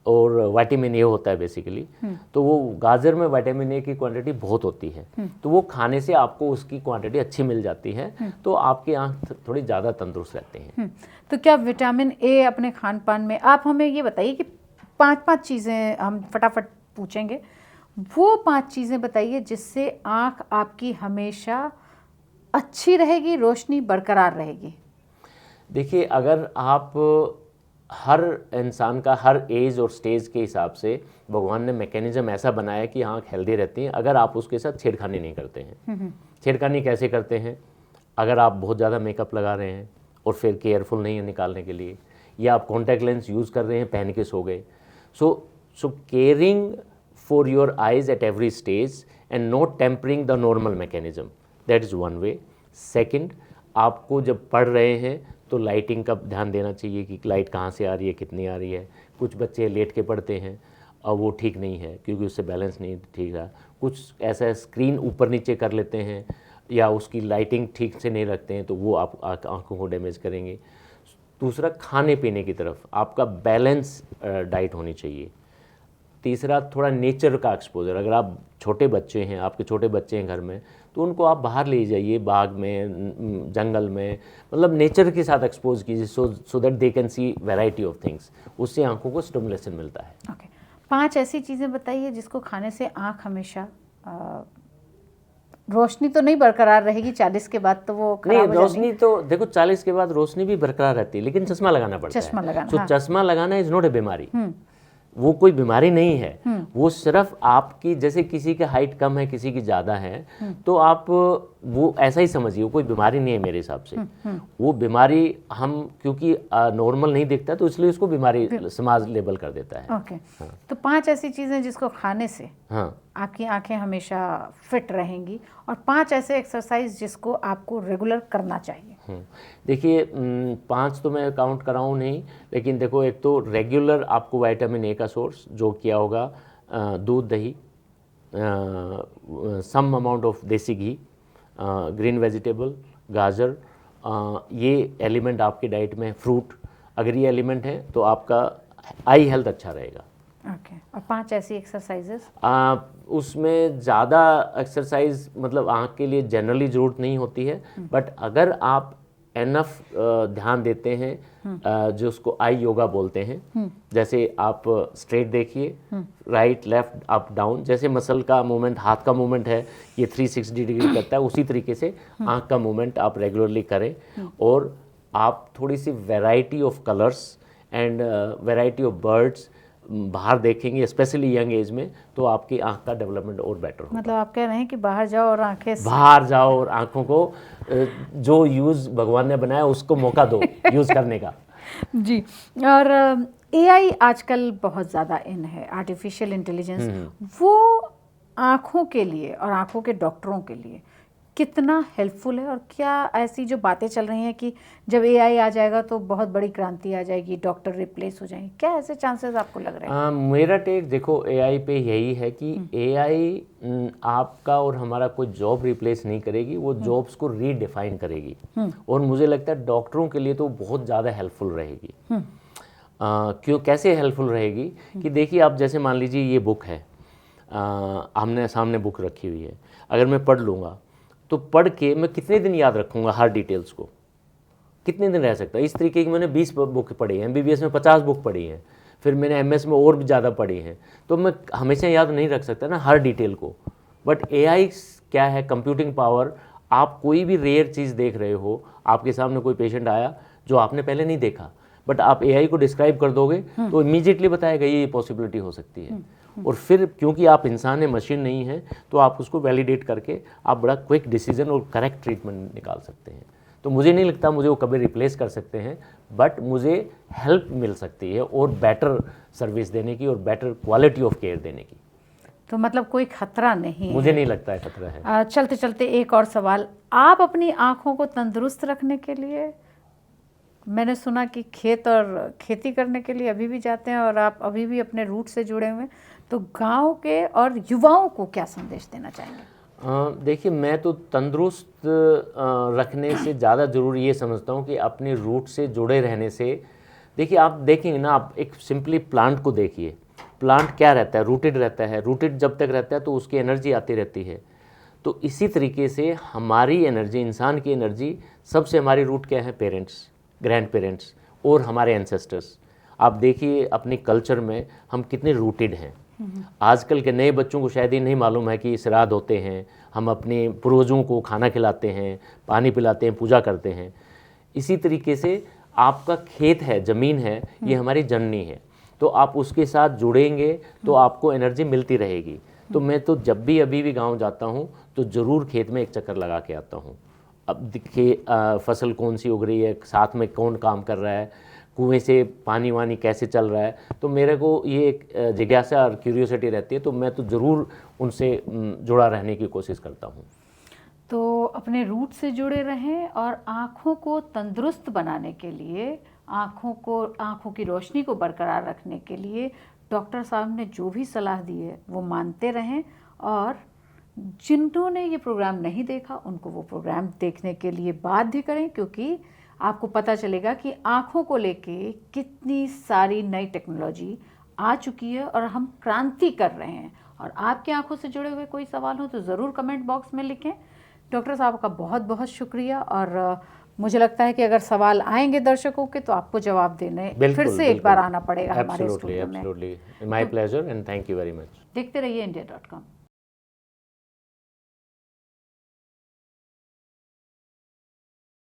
[SPEAKER 1] और विटामिन ए होता है बेसिकली। तो वो गाजर में विटामिन ए की क्वांटिटी बहुत होती है, तो वो खाने से आपको उसकी क्वांटिटी अच्छी मिल जाती है, तो आपकी आँख थोड़ी ज़्यादा तंदुरुस्त रहती हैं।
[SPEAKER 2] तो क्या विटामिन ए अपने खान पान में, आप हमें ये बताइए कि 5 चीज़ें हम फटाफट पूछेंगे, वो 5 चीज़ें बताइए जिससे आँख आपकी हमेशा अच्छी रहेगी, रोशनी बरकरार रहेगी।
[SPEAKER 1] देखिए, अगर आप हर इंसान का हर एज और स्टेज के हिसाब से भगवान ने मैकेनिज्म ऐसा बनाया कि आँख हेल्दी रहती है, अगर आप उसके साथ छेड़खानी नहीं करते हैं। छेड़खानी कैसे करते हैं? अगर आप बहुत ज़्यादा मेकअप लगा रहे हैं और फिर केयरफुल नहीं है निकालने के लिए, या आप कॉन्टैक्ट लेंस यूज़ कर रहे हैं, पहन के सो गए, so caring for your eyes at every stage and not tempering the normal mechanism, that is one way. Second, आपको जब पढ़ रहे हैं तो लाइटिंग का ध्यान देना चाहिए कि लाइट कहाँ से आ रही है, कितनी आ रही है। कुछ बच्चे लेट के पढ़ते हैं और वो ठीक नहीं है क्योंकि उससे बैलेंस नहीं ठीक है। कुछ ऐसा स्क्रीन ऊपर नीचे कर लेते हैं या उसकी लाइटिंग ठीक से नहीं रखते हैं, तो वो आप आँखों को डैमेज करेंगे। दूसरा, खाने पीने की तरफ आपका बैलेंस डाइट होनी चाहिए। तीसरा, थोड़ा नेचर का एक्सपोजर। अगर आप छोटे बच्चे हैं, आपके छोटे बच्चे हैं घर में, तो उनको आप बाहर ले जाइए, बाग में, जंगल में, मतलब नेचर के साथ एक्सपोज कीजिए, so that they can see variety of things. उससे आंखों को स्टिमुलेशन मिलता है।
[SPEAKER 2] ओके, 5 ऐसी चीज़ें बताइए जिसको खाने से आँख हमेशा रोशनी तो नहीं बरकरार रहेगी, 40 के बाद तो वो खराब हो जाएगी।
[SPEAKER 1] रोशनी तो देखो 40 के बाद रोशनी भी बरकरार रहती है, लेकिन चश्मा लगाना पड़ता है।
[SPEAKER 2] चश्मा लगाना,
[SPEAKER 1] तो चश्मा लगाना इज नॉट ए बीमारी, वो कोई बीमारी नहीं है। वो सिर्फ आपकी, जैसे किसी की हाइट कम है, किसी की ज़्यादा है, तो आप वो ऐसा ही समझिए, वो कोई बीमारी नहीं है मेरे हिसाब से। वो बीमारी हम क्योंकि नॉर्मल नहीं दिखता तो इसलिए उसको बीमारी समाज लेबल कर देता है।
[SPEAKER 2] ओके, तो 5 ऐसी चीज़ें जिसको खाने से
[SPEAKER 1] हाँ
[SPEAKER 2] आपकी आंखें हमेशा फिट रहेंगी, और 5 ऐसे एक्सरसाइज जिसको आपको रेगुलर करना चाहिए।
[SPEAKER 1] देखिए, 5 तो मैं काउंट कराऊँ नहीं, लेकिन देखो, एक तो रेगुलर आपको विटामिन ए का सोर्स जो किया होगा, दूध, दही, सम अमाउंट ऑफ देसी घी, ग्रीन वेजिटेबल, गाजर, ये एलिमेंट आपकी डाइट में, फ्रूट, अगर ये एलिमेंट है तो आपका आई हेल्थ अच्छा रहेगा।
[SPEAKER 2] ओके, और 5 ऐसी एक्सरसाइजेस,
[SPEAKER 1] उसमें ज़्यादा एक्सरसाइज मतलब आँख के लिए जनरली ज़रूरत नहीं होती है, बट अगर आप एनफ ध्यान देते हैं, जो उसको आई योगा बोलते हैं, जैसे आप स्ट्रेट देखिए, राइट लेफ्ट अप डाउन, जैसे मसल का मूवमेंट, हाथ का मूवमेंट है, ये 360 डिग्री करता है, उसी तरीके से आँख का मूवमेंट आप रेगुलरली करें, और आप थोड़ी सी variety of colours and variety of birds बाहर देखेंगे, स्पेशली यंग एज में, तो आपकी आंख का डेवलपमेंट और बेटर होगा।
[SPEAKER 2] मतलब आप कह रहे हैं कि बाहर जाओ और आंखें,
[SPEAKER 1] बाहर जाओ और आंखों को जो यूज़ भगवान ने बनाया उसको मौका दो यूज़ करने का।
[SPEAKER 2] जी, और एआई आजकल बहुत ज़्यादा इन है, आर्टिफिशियल इंटेलिजेंस, वो आँखों के लिए और आँखों के डॉक्टरों के लिए कितना हेल्पफुल है? और क्या ऐसी जो बातें चल रही हैं कि जब एआई आ जाएगा तो बहुत बड़ी क्रांति आ जाएगी, डॉक्टर रिप्लेस हो जाएंगे, क्या ऐसे चांसेस आपको लग रहे हैं?
[SPEAKER 1] मेरा टेक देखो एआई पे यही है कि एआई आपका और हमारा कोई जॉब रिप्लेस नहीं करेगी, वो जॉब्स को रीडिफाइन करेगी, और मुझे लगता है डॉक्टरों के लिए तो बहुत ज़्यादा हेल्पफुल रहेगी। क्यों, कैसे हेल्पफुल रहेगी कि देखिए, आप जैसे मान लीजिए ये बुक है, हमने सामने बुक रखी हुई है, अगर मैं पढ़ लूँगा तो पढ़ के मैं कितने दिन याद रखूँगा हर डिटेल्स को, कितने दिन रह सकता है? इस तरीके की मैंने 20 बुक पढ़ी हैं, एमबीबीएस में 50 बुक पढ़ी हैं, फिर मैंने एमएस में और भी ज़्यादा पढ़ी हैं, तो मैं हमेशा याद नहीं रख सकता ना हर डिटेल को। बट एआई क्या है, कंप्यूटिंग पावर, आप कोई भी रेयर चीज़ देख रहे हो, आपके सामने कोई पेशेंट आया जो आपने पहले नहीं देखा, बट आप एआई को डिस्क्राइब कर दोगे तो इमीडिएटली बताएगा ये पॉसिबिलिटी हो सकती है। और फिर क्योंकि आप इंसान है, मशीन नहीं है, तो आप उसको वैलिडेट करके आप बड़ा क्विक डिसीजन और करेक्ट ट्रीटमेंट निकाल सकते हैं। तो मुझे नहीं लगता मुझे वो कभी रिप्लेस कर सकते हैं, बट मुझे हेल्प मिल सकती है और बेटर सर्विस देने की और बेटर क्वालिटी ऑफ केयर देने की।
[SPEAKER 2] तो मतलब कोई खतरा नहीं
[SPEAKER 1] मुझे
[SPEAKER 2] है।
[SPEAKER 1] नहीं लगता है खतरा है।
[SPEAKER 2] चलते चलते एक और सवाल, आप अपनी आँखों को तंदुरुस्त रखने के लिए, मैंने सुना कि खेत और खेती करने के लिए अभी भी जाते हैं और आप अभी भी अपने रूट से जुड़े हुए हैं, तो गांव के और युवाओं को क्या संदेश देना चाहेंगे?
[SPEAKER 1] देखिए, मैं तो तंदुरुस्त रखने से ज़्यादा ज़रूरी ये समझता हूँ कि अपने रूट से जुड़े रहने से। देखिए, आप देखेंगे ना, आप एक सिंपली प्लांट को देखिए, प्लांट क्या रहता है, रूटेड रहता है। रूटेड जब तक रहता है तो उसकी एनर्जी आती रहती है। तो इसी तरीके से हमारी एनर्जी, इंसान की एनर्जी, सबसे हमारी रूट क्या है, पेरेंट्स, ग्रैंड पेरेंट्स और हमारे एंसेस्टर्स। आप देखिए अपने कल्चर में हम कितने रूटेड हैं। आजकल के नए बच्चों को शायद ये नहीं मालूम है कि श्राद्ध होते हैं, हम अपने पूर्वजों को खाना खिलाते हैं, पानी पिलाते हैं, पूजा करते हैं। इसी तरीके से आपका खेत है, ज़मीन है, ये हमारी जननी है। तो आप उसके साथ जुड़ेंगे तो आपको एनर्जी मिलती रहेगी। तो मैं तो जब भी अभी भी गांव जाता हूँ तो ज़रूर खेत में एक चक्कर लगा के आता हूँ। अब देखिए फसल कौन सी उग रही है, साथ में कौन काम कर रहा है, कुएं से पानी वानी कैसे चल रहा है। तो मेरे को ये एक जिज्ञासा और क्यूरियोसिटी रहती है, तो मैं तो ज़रूर उनसे जुड़ा रहने की कोशिश करता हूँ।
[SPEAKER 2] तो अपने रूट से जुड़े रहें और आँखों को तंदुरुस्त बनाने के लिए, आँखों की रोशनी को बरकरार रखने के लिए डॉक्टर साहब ने जो भी सलाह दी है वो मानते रहें। और जिन्होंने ये प्रोग्राम नहीं देखा उनको वो प्रोग्राम देखने के लिए बाध्य करें, क्योंकि आपको पता चलेगा कि आँखों को लेके कितनी सारी नई टेक्नोलॉजी आ चुकी है और हम क्रांति कर रहे हैं। और आपकी आँखों से जुड़े हुए कोई सवाल हो तो ज़रूर कमेंट बॉक्स में लिखें। डॉक्टर साहब का बहुत बहुत शुक्रिया। और मुझे लगता है कि अगर सवाल आएंगे दर्शकों के तो आपको जवाब देने फिर से एक बार आना पड़ेगा हमारे स्टूडियो में।
[SPEAKER 1] Absolutely, my pleasure and thank you very much.
[SPEAKER 2] देखते रहिए India.com।